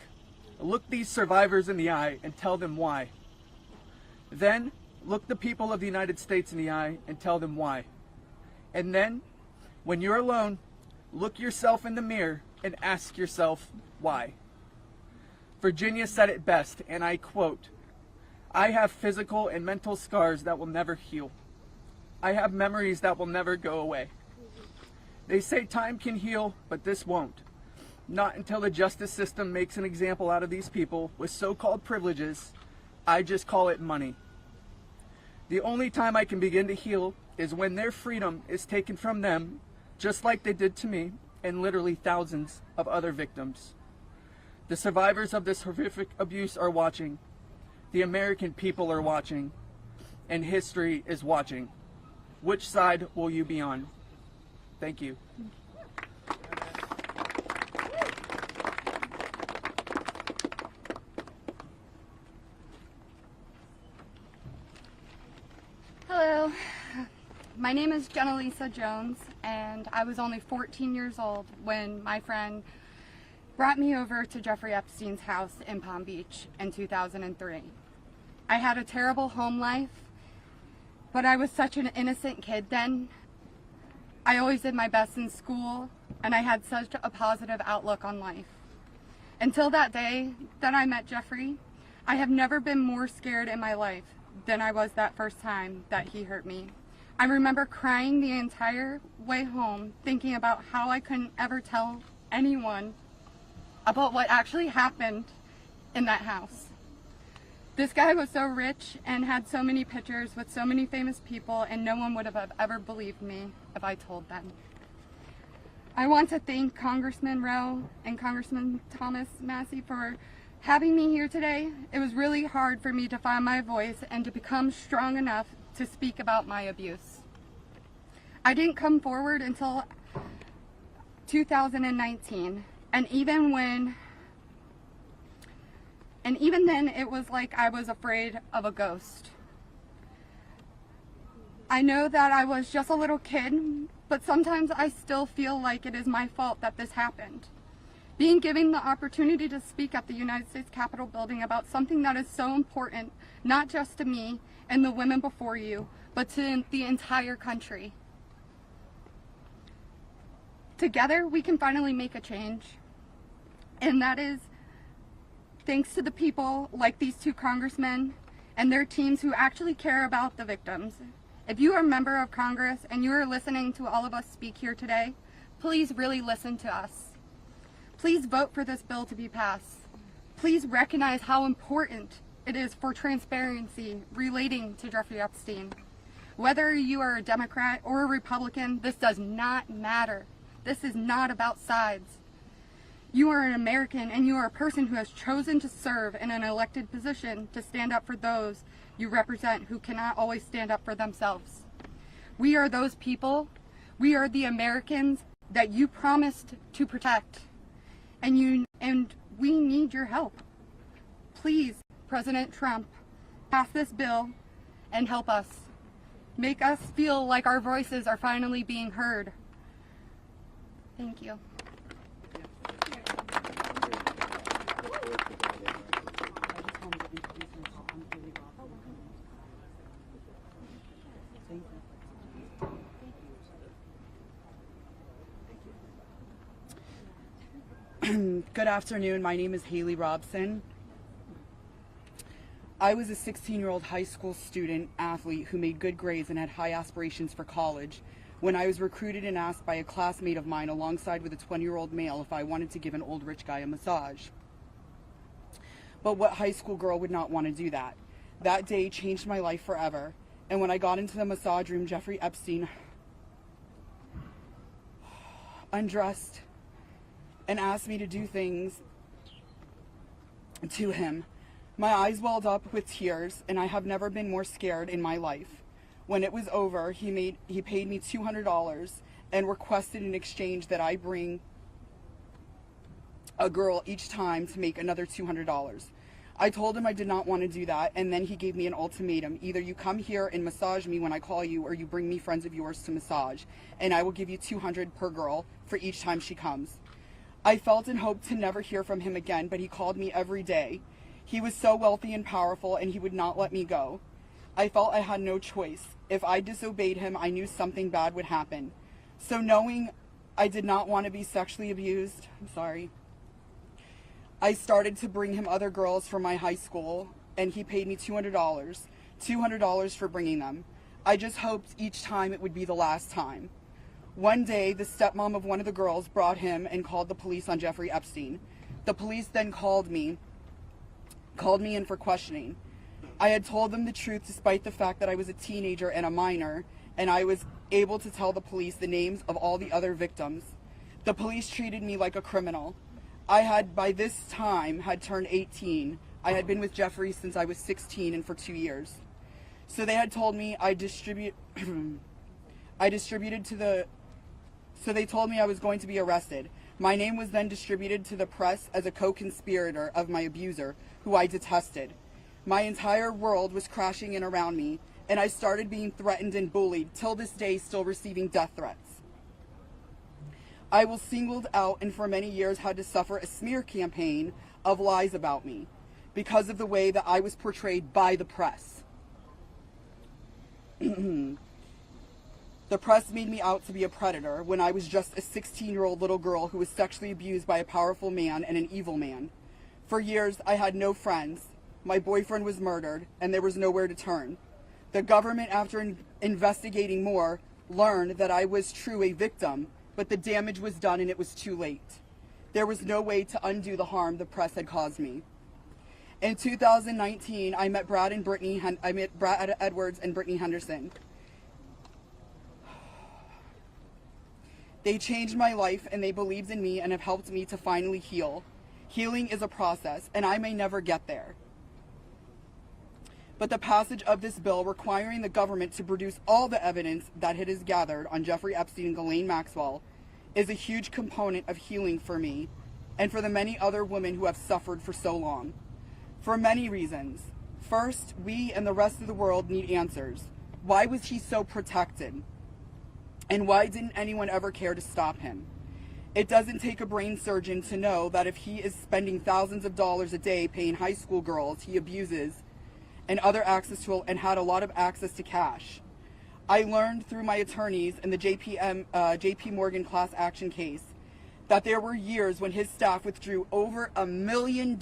Look these survivors in the eye and tell them why. Then, look the people of the United States in the eye and tell them why. And then, when you're alone, look yourself in the mirror and ask yourself why. Virginia said it best, and I quote, "I have physical and mental scars that will never heal. I have memories that will never go away. They say time can heal, but this won't. Not until the justice system makes an example out of these people with so-called privileges. I just call it money. The only time I can begin to heal is when their freedom is taken from them, just like they did to me and literally thousands of other victims. The survivors of this horrific abuse are watching. The American people are watching. And history is watching. Which side will you be on?" Thank you. Hello, my name is Jenna Lisa Jones, and I was only 14 years old when my friend brought me over to Jeffrey Epstein's house in Palm Beach in 2003. I had a terrible home life, but I was such an innocent kid then. I always did my best in school, and I had such a positive outlook on life. Until that day that I met Jeffrey, I have never been more scared in my life than I was that first time that he hurt me. I remember crying the entire way home, thinking about how I couldn't ever tell anyone about what actually happened in that house. This guy was so rich and had so many pictures with so many famous people, and no one would have ever believed me if I told them. I want to thank Congressman Rowe and Congressman Thomas Massey for having me here today. It was really hard for me to find my voice and to become strong enough to speak about my abuse. I didn't come forward until 2019, and even then it was like I was afraid of a ghost. I know that I was just a little kid, but sometimes I still feel like it is my fault that this happened. Being given the opportunity to speak at the United States Capitol building about something that is so important, not just to me and the women before you, but to the entire country. Together, we can finally make a change. And that is thanks to the people like these two congressmen and their teams who actually care about the victims. If you are a member of Congress and you are listening to all of us speak here today, please really listen to us. Please vote for this bill to be passed. Please recognize how important it is for transparency relating to Jeffrey Epstein. Whether you are a Democrat or a Republican, this does not matter. This is not about sides. You are an American, and you are a person who has chosen to serve in an elected position to stand up for those you represent who cannot always stand up for themselves. We are those people. We are the Americans that you promised to protect. And we need your help. Please, President Trump, pass this bill and help us. Make us feel like our voices are finally being heard. Thank you. Good afternoon. My name is Haley Robson. I was a 16-year-old high school student athlete who made good grades and had high aspirations for college when I was recruited and asked by a classmate of mine alongside with a 20-year-old male if I wanted to give an old rich guy a massage. But what high school girl would not want to do that? That day changed my life forever. And when I got into the massage room, Jeffrey Epstein undressed and asked me to do things to him. My eyes welled up with tears, and I have never been more scared in my life. When it was over, he paid me $200 and requested in exchange that I bring a girl each time to make another $200. I told him I did not want to do that, and then he gave me an ultimatum. Either you come here and massage me when I call you, or you bring me friends of yours to massage, and I will give you $200 per girl for each time she comes. I felt and hoped to never hear from him again, but he called me every day. He was so wealthy and powerful, and he would not let me go. I felt I had no choice. If I disobeyed him, I knew something bad would happen. So knowing I did not want to be sexually abused, I started to bring him other girls from my high school, and he paid me $200 for bringing them. I just hoped each time it would be the last time. One day, the stepmom of one of the girls brought him and called the police on Jeffrey Epstein. The police then called me in for questioning. I had told them the truth despite the fact that I was a teenager and a minor, and I was able to tell the police the names of all the other victims. The police treated me like a criminal. I had, by this time, had turned 18. I had been with Jeffrey since I was 16 and for 2 years. So they had told me So they told me I was going to be arrested. My name was then distributed to the press as a co-conspirator of my abuser, who I detested. My entire world was crashing in around me, and I started being threatened and bullied, till this day still receiving death threats. I was singled out and for many years had to suffer a smear campaign of lies about me because of the way that I was portrayed by the press. The press made me out to be a predator when I was just a 16-year-old little girl who was sexually abused by a powerful man and an evil man. For years, I had no friends. My boyfriend was murdered, and there was nowhere to turn. The government, after investigating more, learned that I was true a victim, but the damage was done and it was too late. There was no way to undo the harm the press had caused me. In 2019, I met Brad Edwards and Brittany Henderson. They changed my life, and they believed in me and have helped me to finally heal. Healing is a process, and I may never get there. But the passage of this bill requiring the government to produce all the evidence that it has gathered on Jeffrey Epstein and Ghislaine Maxwell is a huge component of healing for me and for the many other women who have suffered for so long. For many reasons. First, we and the rest of the world need answers. Why was he so protected? And why didn't anyone ever care to stop him? It doesn't take a brain surgeon to know that if he is spending thousands of dollars a day paying high school girls he abuses and had a lot of access to cash. I learned through my attorneys in the JP Morgan class action case that there were years when his staff withdrew over $1 million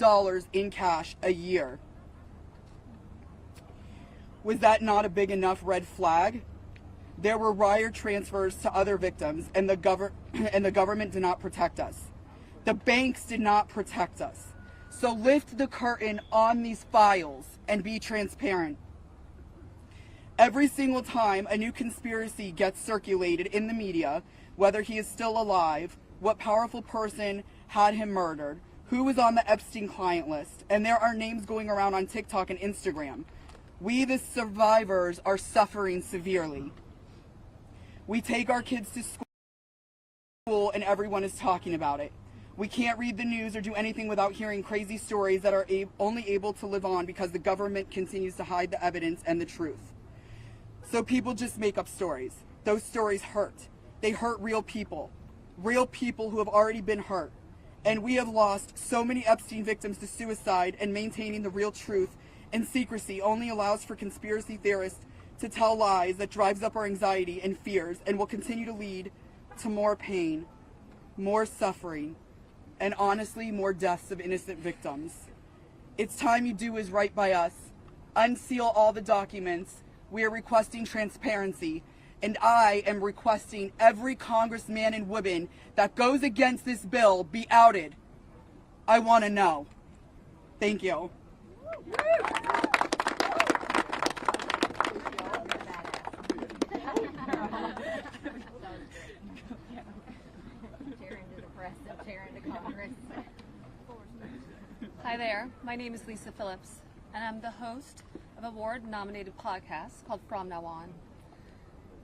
in cash a year. Was that not a big enough red flag? There were wire transfers to other victims, and the government did not protect us. The banks did not protect us. So lift the curtain on these files and be transparent. Every single time a new conspiracy gets circulated in the media, whether he is still alive, what powerful person had him murdered, who was on the Epstein client list, and there are names going around on TikTok and Instagram, we, the survivors, are suffering severely. We take our kids to school and everyone is talking about it. We can't read the news or do anything without hearing crazy stories that are only able to live on because the government continues to hide the evidence and the truth. So people just make up stories. Those stories hurt. They hurt real people who have already been hurt. And we have lost so many Epstein victims to suicide, and maintaining the real truth and secrecy only allows for conspiracy theorists to tell lies that drives up our anxiety and fears and will continue to lead to more pain, more suffering, and honestly, more deaths of innocent victims. It's time you do is right by us. Unseal all the documents. We are requesting transparency, and I am requesting every congressman and woman that goes against this bill be outed. I want to know. Thank you. Hi there, my name is Lisa Phillips, and I'm the host of a award-nominated podcast called From Now On,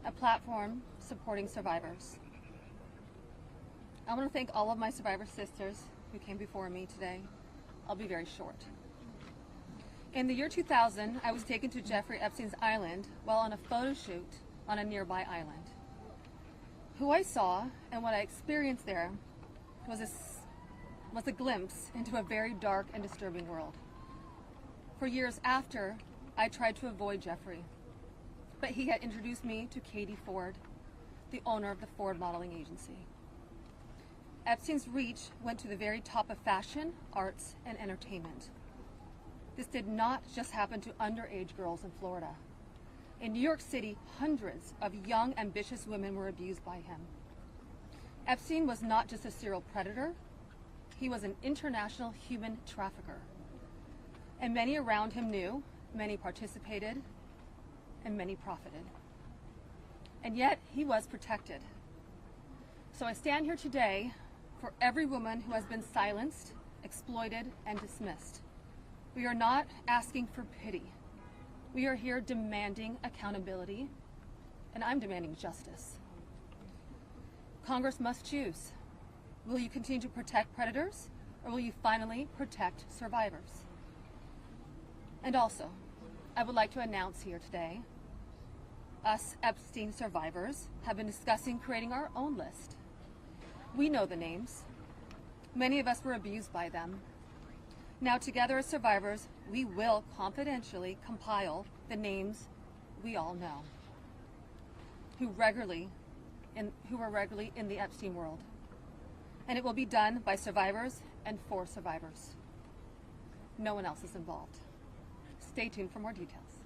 a platform supporting survivors. I want to thank all of my survivor sisters who came before me today. I'll be very short. In the year 2000, I was taken to Jeffrey Epstein's island while on a photo shoot on a nearby island. Who I saw and what I experienced there was a glimpse into a very dark and disturbing world. For years after, I tried to avoid Jeffrey, but he had introduced me to Katie Ford, the owner of the Ford Modeling Agency. Epstein's reach went to the very top of fashion, arts, and entertainment. This did not just happen to underage girls in Florida. In New York City, hundreds of young, ambitious women were abused by him. Epstein was not just a serial predator, he was an international human trafficker. And many around him knew, many participated, and many profited. And yet, he was protected. So I stand here today for every woman who has been silenced, exploited, and dismissed. We are not asking for pity. We are here demanding accountability, and I'm demanding justice. Congress must choose. Will you continue to protect predators, or will you finally protect survivors? And also, I would like to announce here today, us Epstein survivors have been discussing creating our own list. We know the names. Many of us were abused by them. Now together as survivors, we will confidentially compile the names we all know, who were regularly in the Epstein world. And it will be done by survivors and for survivors. No one else is involved. Stay tuned for more details.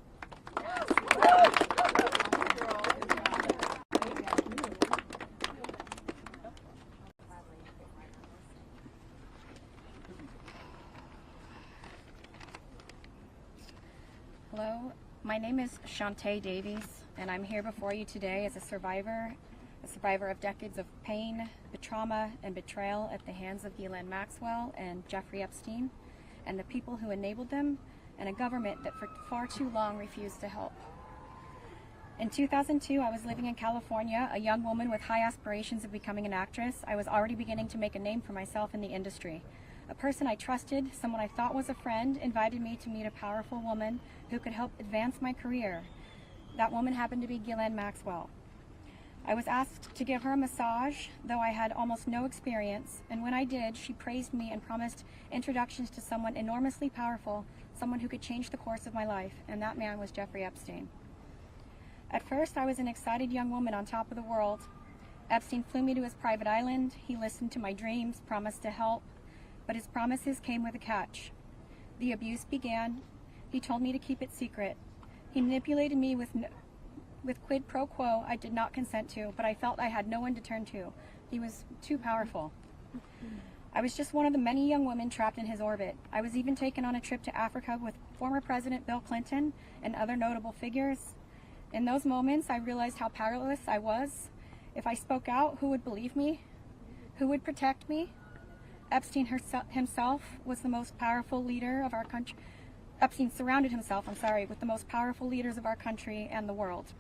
Hello, my name is Shantae Davies, and I'm here before you today as a survivor of decades of pain, trauma, and betrayal at the hands of Ghislaine Maxwell and Jeffrey Epstein, and the people who enabled them, and a government that for far too long refused to help. In 2002, I was living in California, a young woman with high aspirations of becoming an actress. I was already beginning to make a name for myself in the industry. A person I trusted, someone I thought was a friend, invited me to meet a powerful woman who could help advance my career. That woman happened to be Ghislaine Maxwell. I was asked to give her a massage, though I had almost no experience, and when I did, she praised me and promised introductions to someone enormously powerful, someone who could change the course of my life, and that man was Jeffrey Epstein. At first, I was an excited young woman on top of the world. Epstein flew me to his private island. He listened to my dreams, promised to help, but his promises came with a catch. The abuse began. He told me to keep it secret. He manipulated me with quid pro quo I did not consent to, but I felt I had no one to turn to. He was too powerful. I was just one of the many young women trapped in his orbit. I was even taken on a trip to Africa with former President Bill Clinton and other notable figures. In those moments, I realized how powerless I was. If I spoke out, who would believe me? Who would protect me? Epstein himself was the most powerful leader of our country. Epstein surrounded himself, with the most powerful leaders of our country and the world.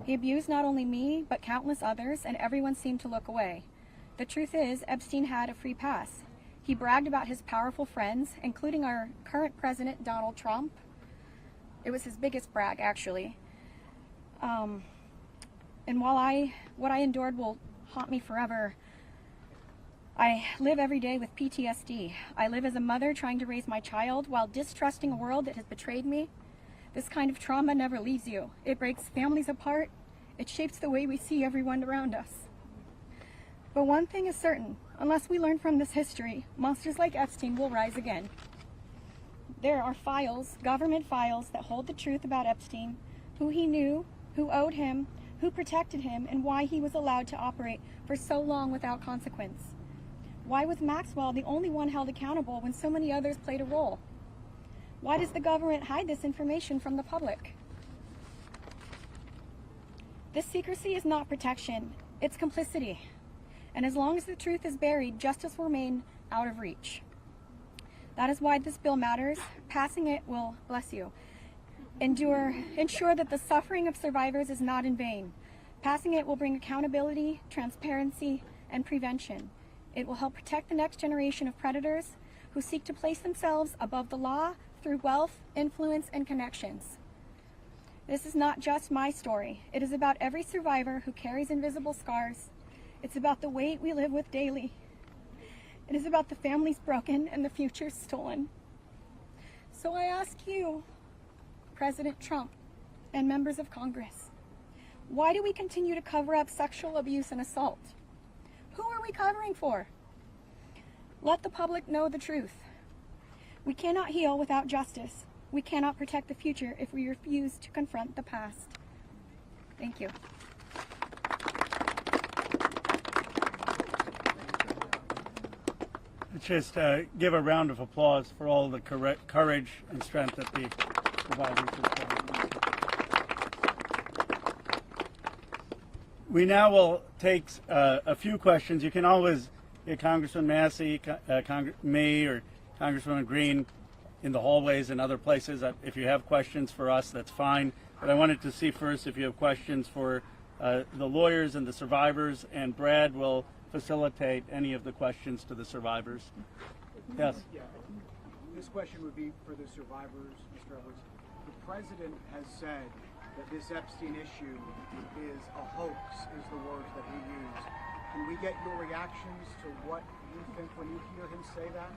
He abused not only me, but countless others, and everyone seemed to look away. The truth is, Epstein had a free pass. He bragged about his powerful friends, including our current president, Donald Trump. It was his biggest brag, actually. And while what I endured will haunt me forever, I live every day with PTSD. I live as a mother trying to raise my child while distrusting a world that has betrayed me. This kind of trauma never leaves you. It breaks families apart. It shapes the way we see everyone around us. But one thing is certain, unless we learn from this history, monsters like Epstein will rise again. There are files, government files, that hold the truth about Epstein, who he knew, who owed him, who protected him, and why he was allowed to operate for so long without consequence. Why was Maxwell the only one held accountable when so many others played a role? Why does the government hide this information from the public? This secrecy is not protection, it's complicity. And as long as the truth is buried, justice will remain out of reach. That is why this bill matters. Passing it will, bless you, ensure that the suffering of survivors is not in vain. Passing it will bring accountability, transparency, and prevention. It will help protect the next generation of predators who seek to place themselves above the law through wealth, influence, and connections. This is not just my story. It is about every survivor who carries invisible scars. It's about the weight we live with daily. It is about the families broken and the futures stolen. So I ask you, President Trump and members of Congress, why do we continue to cover up sexual abuse and assault? Who are we covering for? Let the public know the truth. We cannot heal without justice. We cannot protect the future if we refuse to confront the past. Thank you. Let's just give a round of applause for all the courage and strength that the survivors have. We now will take a few questions. You can always get Congressman Massey, me, or Congresswoman Green in the hallways and other places. If you have questions for us, that's fine. But I wanted to see first if you have questions for the lawyers and the survivors, and Brad will facilitate any of the questions to the survivors. Yes? Yeah. This question would be for the survivors, Mr. Edwards. The president has said that this Epstein issue is a hoax, is the words that he used. Can we get your reactions to what you think when you hear him say that?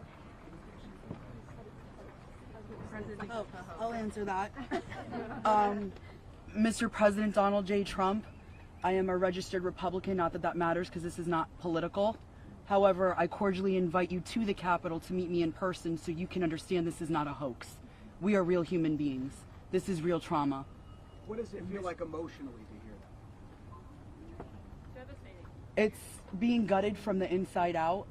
Oh, I'll answer that. Mr. President Donald J. Trump, I am a registered Republican, not that that matters because this is not political. However, I cordially invite you to the Capitol to meet me in person so you can understand this is not a hoax. We are real human beings. This is real trauma. What does it feel like emotionally to hear that? It's being gutted from the inside out.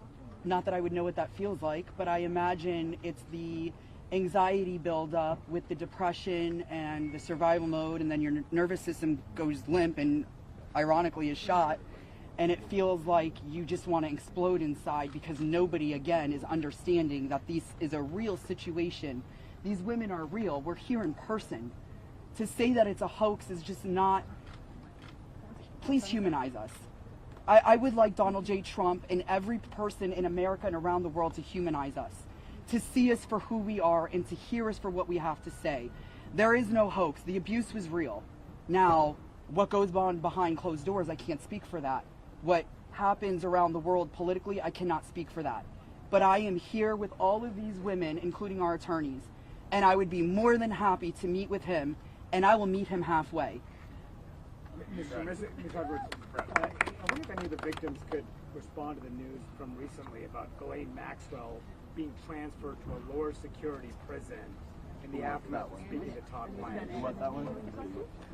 Not that I would know what that feels like, but I imagine it's the anxiety buildup with the depression and the survival mode, and then your nervous system goes limp and ironically is shot, and it feels like you just want to explode inside because nobody, again, is understanding that this is a real situation. These women are real. We're here in person. To say that it's a hoax is just not... Please humanize us. I would like Donald J. Trump and every person in America and around the world to humanize us, to see us for who we are and to hear us for what we have to say. There is no hoax. The abuse was real. Now, what goes on behind closed doors, I can't speak for that. What happens around the world politically, I cannot speak for that. But I am here with all of these women, including our attorneys, and I would be more than happy to meet with him, and I will meet him halfway. Ms. Edwards, I wonder if any of the victims could respond to the news from recently about Ghislaine Maxwell being transferred to a lower security prison in the aftermath of speaking to Todd Blanche. You want that one?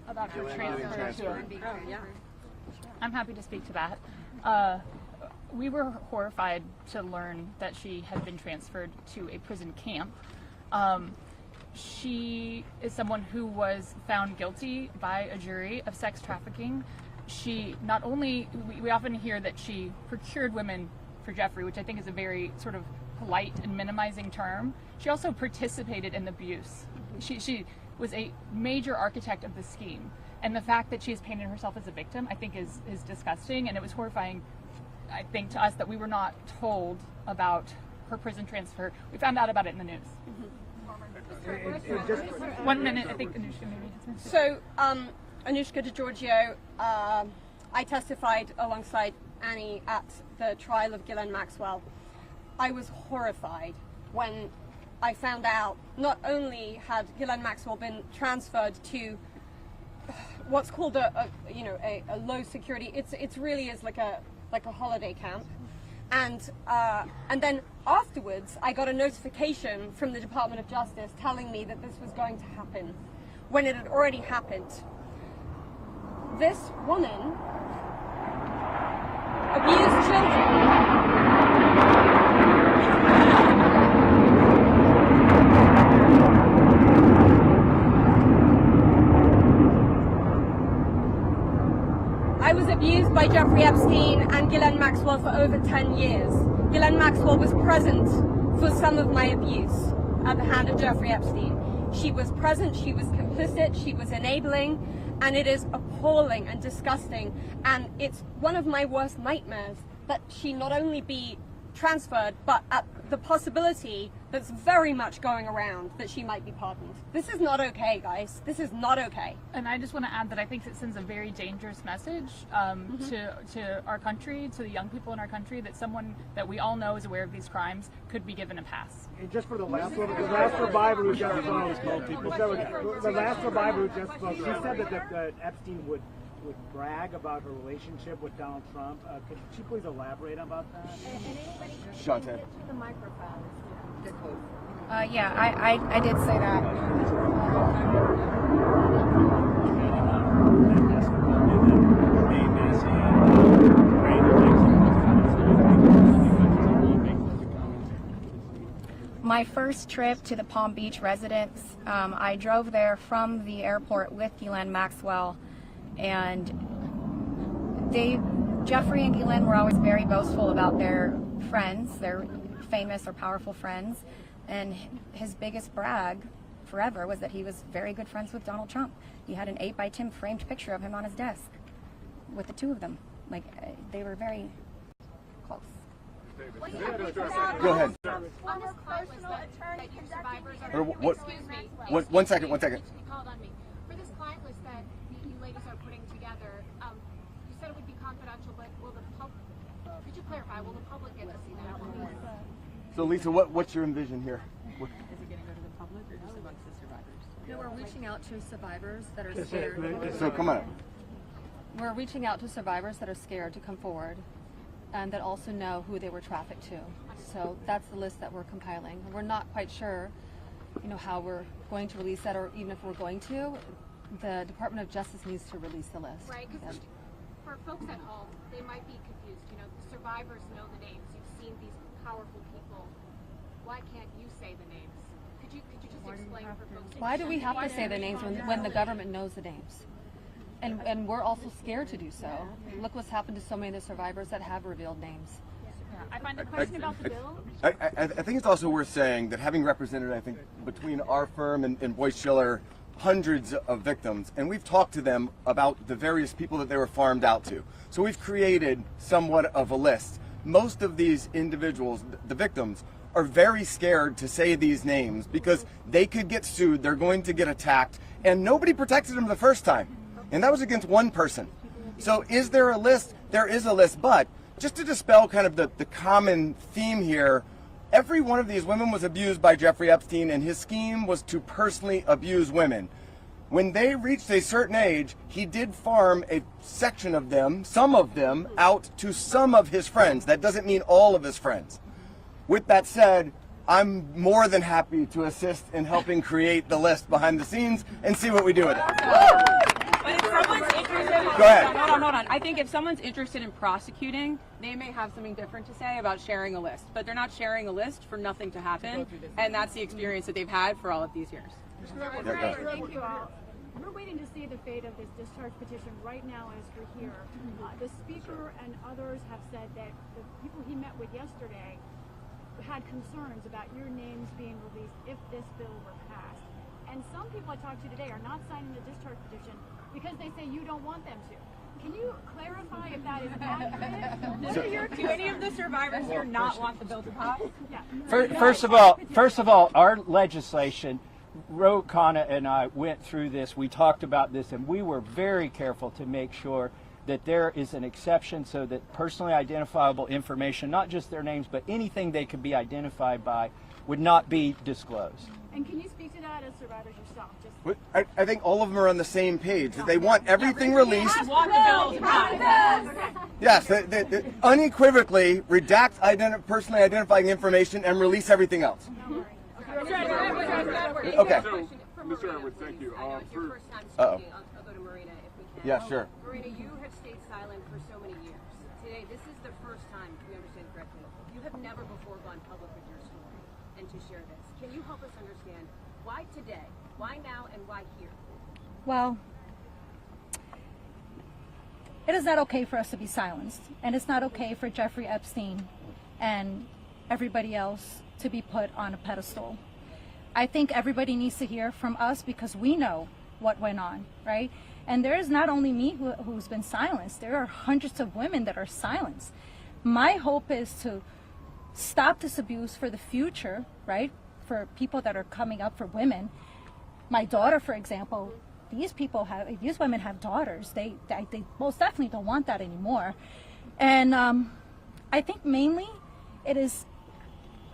About her transfer to I'm happy to speak to that. We were horrified to learn that she had been transferred to a prison camp. She is someone who was found guilty by a jury of sex trafficking. She not only, we often hear that she procured women for Jeffrey, which I think is a very sort of polite and minimizing term. She also participated in the abuse. She was a major architect of the scheme. And the fact that she has painted herself as a victim, I think is disgusting. And it was horrifying, I think, to us that we were not told about her prison transfer. We found out about it in the news. Mm-hmm. 1 minute, I think Anushka maybe. So, Anushka DiGiorgio, I testified alongside Annie at the trial of Ghislaine Maxwell. I was horrified when I found out not only had Ghislaine Maxwell been transferred to what's called a low security, it's really is like a like a holiday camp. And then afterwards, I got a notification from the Department of Justice telling me that this was going to happen, when it had already happened. This woman abused children. I was abused by Jeffrey Epstein and Ghislaine Maxwell for over 10 years. Ghislaine Maxwell was present for some of my abuse at the hand of Jeffrey Epstein. She was present, she was complicit, she was enabling, and it is appalling and disgusting. And it's one of my worst nightmares that she not only be transferred, but at the possibility that's very much going around that she might be pardoned. This is not okay, guys. This is not okay. And I just want to add that I think it sends a very dangerous message to our country, to the young people in our country, that someone that we all know is aware of these crimes could be given a pass. And just for the last survivor who just spoke, the last survivor who just spoke, she said that Epstein would brag about her relationship with Donald Trump. Could she please elaborate about that? Shante. The microphone. Yeah, I did say that. My first trip to the Palm Beach residence, I drove there from the airport with Ghislaine Maxwell, and Jeffrey and Ghislaine were always very boastful about their friends, their famous or powerful friends, and his biggest brag forever was that he was very good friends with Donald Trump. He had an 8x10 framed picture of him on his desk with the two of them. Like, they were very close. Go ahead. One second. He called on me. For this client list that you ladies are putting together, you said it would be confidential, but will the public, could you clarify, will the public get to see that? So Lisa, what's your envision here? Is it going to go to the public or just amongst the survivors? No, we're reaching out to survivors that are scared. So come on. We're reaching out to survivors that are scared to come forward and that also know who they were trafficked to. So that's the list that we're compiling. We're not quite sure, how we're going to release that, or even if we're going to. The Department of Justice needs to release the list. Right, because for folks at home, they might be confused. The survivors know the names. You've seen these powerful people. Why can't you say the names? Could you just explain for folks? Why do we have to say the names when the government knows the names? And we're also scared to do so. Look what's happened to so many of the survivors that have revealed names. I find the question about the bill. I think it's also worth saying that having represented, I think, between our firm and Boyce Schiller, hundreds of victims, and we've talked to them about the various people that they were farmed out to. So we've created somewhat of a list. Most of these individuals, the victims, are very scared to say these names because they could get sued, they're going to get attacked, and nobody protected them the first time. And that was against one person. So is there a list? There is a list, but just to dispel kind of the common theme here, every one of these women was abused by Jeffrey Epstein, and his scheme was to personally abuse women. When they reached a certain age, he did farm a section of them, some of them, out to some of his friends. That doesn't mean all of his friends. With that said, I'm more than happy to assist in helping create the list behind the scenes and see what we do with it. But if someone's interested, Go ahead. Hold on. I think if someone's interested in prosecuting, they may have something different to say about sharing a list. But they're not sharing a list for nothing to happen, and that's the experience that they've had for all of these years. Thank you all. We're waiting to see the fate of this discharge petition right now as we're here. The speaker and others have said that the people he met with yesterday had concerns about your names being released if this bill were passed. And some people I talked to today are not signing the discharge petition because they say you don't want them to. Can you clarify if that is accurate? Do any of the survivors here not want the bill to pass? First of all, our legislation, Kana and I went through this, we talked about this, and we were very careful to make sure that there is an exception so that personally identifiable information, not just their names, but anything they could be identified by, would not be disclosed. And can you speak to that as survivors yourself? I think all of them are on the same page. That they want everything released. Yes, they unequivocally redact personally identifying information and release everything else. Okay. So, Mr. Edwards, thank you. Your first time speaking. Uh-oh. I'll go to Marina if we can. Yeah, sure. Marina, you have stayed silent for so many years. Today, this is the first time, if we understand correctly, you have never before gone public with your story and to share this. Can you help us understand why today, why now, and why here? Well, it is not okay for us to be silenced, and it's not okay for Jeffrey Epstein and everybody else to be put on a pedestal. I think everybody needs to hear from us because we know what went on, right? And there is not only me who's been silenced, there are hundreds of women that are silenced. My hope is to stop this abuse for the future, right? For people that are coming up, for women. My daughter, for example, these women have daughters. They most definitely don't want that anymore. And I think mainly this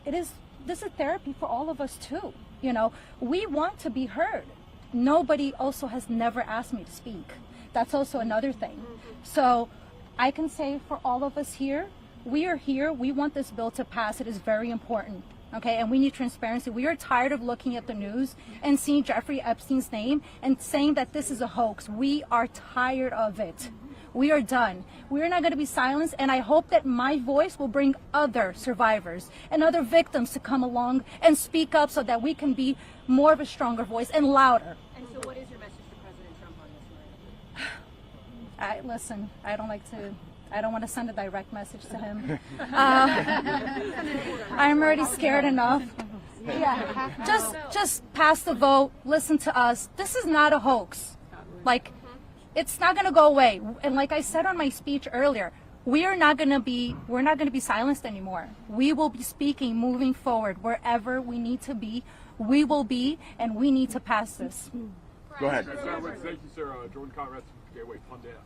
is therapy for all of us too. You know, we want to be heard. Nobody also has never asked me to speak. That's also another thing. So I can say for all of us here, we are here. We want this bill to pass. It is very important. Okay, and we need transparency. We are tired of looking at the news and seeing Jeffrey Epstein's name and saying that this is a hoax. We are tired of it. We are done. We are not going to be silenced, and I hope that my voice will bring other survivors and other victims to come along and speak up so that we can be more of a stronger voice and louder. And so what is your message to President Trump on this? Listen, I don't want to send a direct message to him. I'm already scared enough. Yeah, just pass the vote, listen to us. This is not a hoax. Like, it's not going to go away. And like I said on my speech earlier, we're not going to be silenced anymore. We will be speaking moving forward. Wherever we need to be, we will be, and we need to pass this. Go ahead. Thank you, Sarah. Jordan Conrad, Gateway Pundit.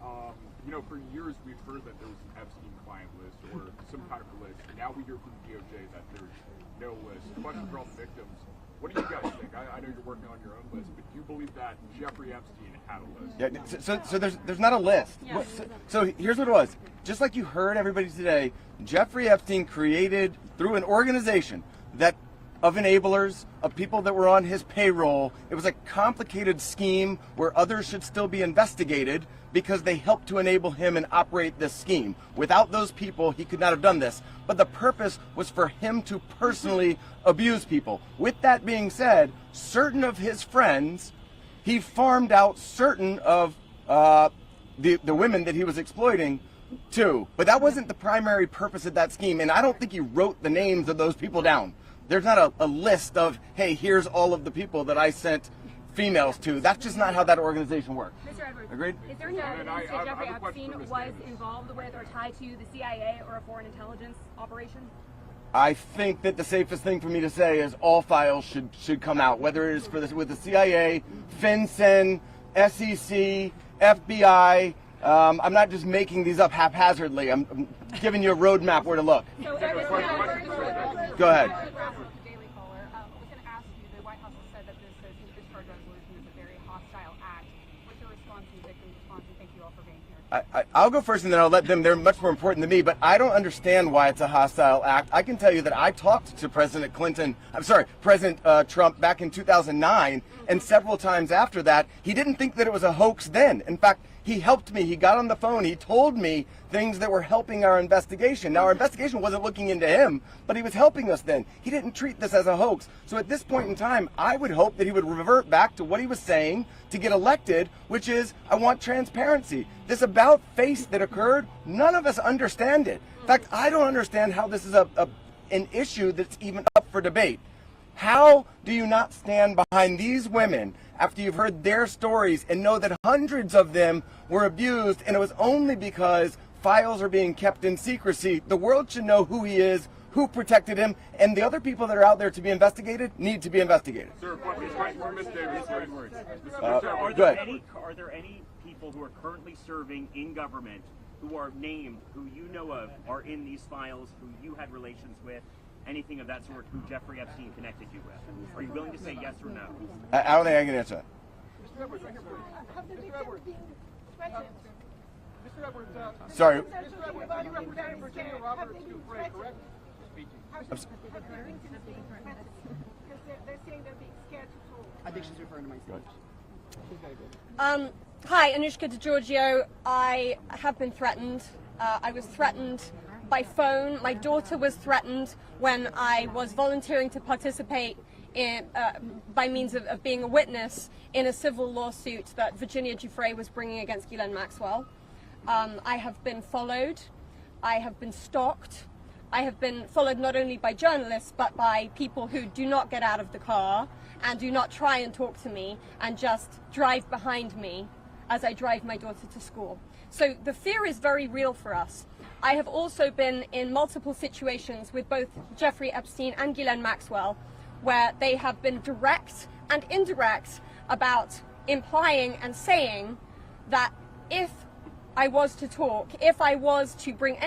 You know, for years we've heard that there was an Epstein client list or some kind of list. Now we hear from the DOJ that there's no list. The question for all the victims, what do you guys think? I know you're working on your own list, but do you believe that Jeffrey Epstein had a list? Yeah, so there's not a list. Yeah. So here's what it was. Just like you heard everybody today, Jeffrey Epstein created, through an organization that of enablers, of people that were on his payroll. It was a complicated scheme where others should still be investigated because they helped to enable him and operate this scheme. Without those people, he could not have done this. But the purpose was for him to personally abuse people. With that being said, certain of his friends, he farmed out certain of the women that he was exploiting too. But that wasn't the primary purpose of that scheme. And I don't think he wrote the names of those people down. There's not a list of, hey, here's all of the people that I sent females to. That's just not how that organization works. Mr. Edwards, agreed? Is there any evidence that Jeffrey Epstein was involved with or tied to the CIA or a foreign intelligence operation? I think that the safest thing for me to say is all files should come out, whether it is with the CIA, FinCEN, SEC, FBI. I'm not just making these up haphazardly. I'm giving you a roadmap where to look. So, go ahead. Daily Caller, I was going to ask you, the White House has said that this discharge resolution is a very hostile act. What's your response to the victim's response? And thank you all for being here. I'll go first and then I'll let them. They're much more important than me, but I don't understand why it's a hostile act. I can tell you that I talked to President Trump back in 2009, and several times after that, he didn't think that it was a hoax then. In fact, he helped me. He got on the phone. He told me things that were helping our investigation. Now, our investigation wasn't looking into him, but he was helping us then. He didn't treat this as a hoax. So at this point in time, I would hope that he would revert back to what he was saying to get elected, which is, I want transparency. This about face that occurred, none of us understand it. In fact, I don't understand how this is an issue that's even up for debate. How do you not stand behind these women after you've heard their stories and know that hundreds of them were abused, and it was only because files are being kept in secrecy? The world should know who he is, who protected him, and the other people that are out there to be investigated need to be investigated. Sir, Miss Davis, are there any people people who are currently serving in government, who are named, who you know of, are in these files, who you had relations with, anything of that sort, who Jeffrey Epstein connected you with? Are you willing to say yes or no? I don't think I can answer that. Mr. Edwards, sorry. Mr. Edwards, you represented Virginia Roberts Dufresne, correct? Because they're saying they're being scared to talk. I think she's referring to myself. Hi, Anushka DeGiorgio. I have been threatened. I was threatened by phone. My daughter was threatened when I was volunteering to participate in, by means of being a witness in a civil lawsuit that Virginia Giuffre was bringing against Ghislaine Maxwell. I have been followed. I have been stalked. I have been followed not only by journalists, but by people who do not get out of the car and do not try and talk to me and just drive behind me as I drive my daughter to school. So the fear is very real for us. I have also been in multiple situations with both Jeffrey Epstein and Ghislaine Maxwell where they have been direct and indirect about implying and saying that if I was to talk, if I was to bring any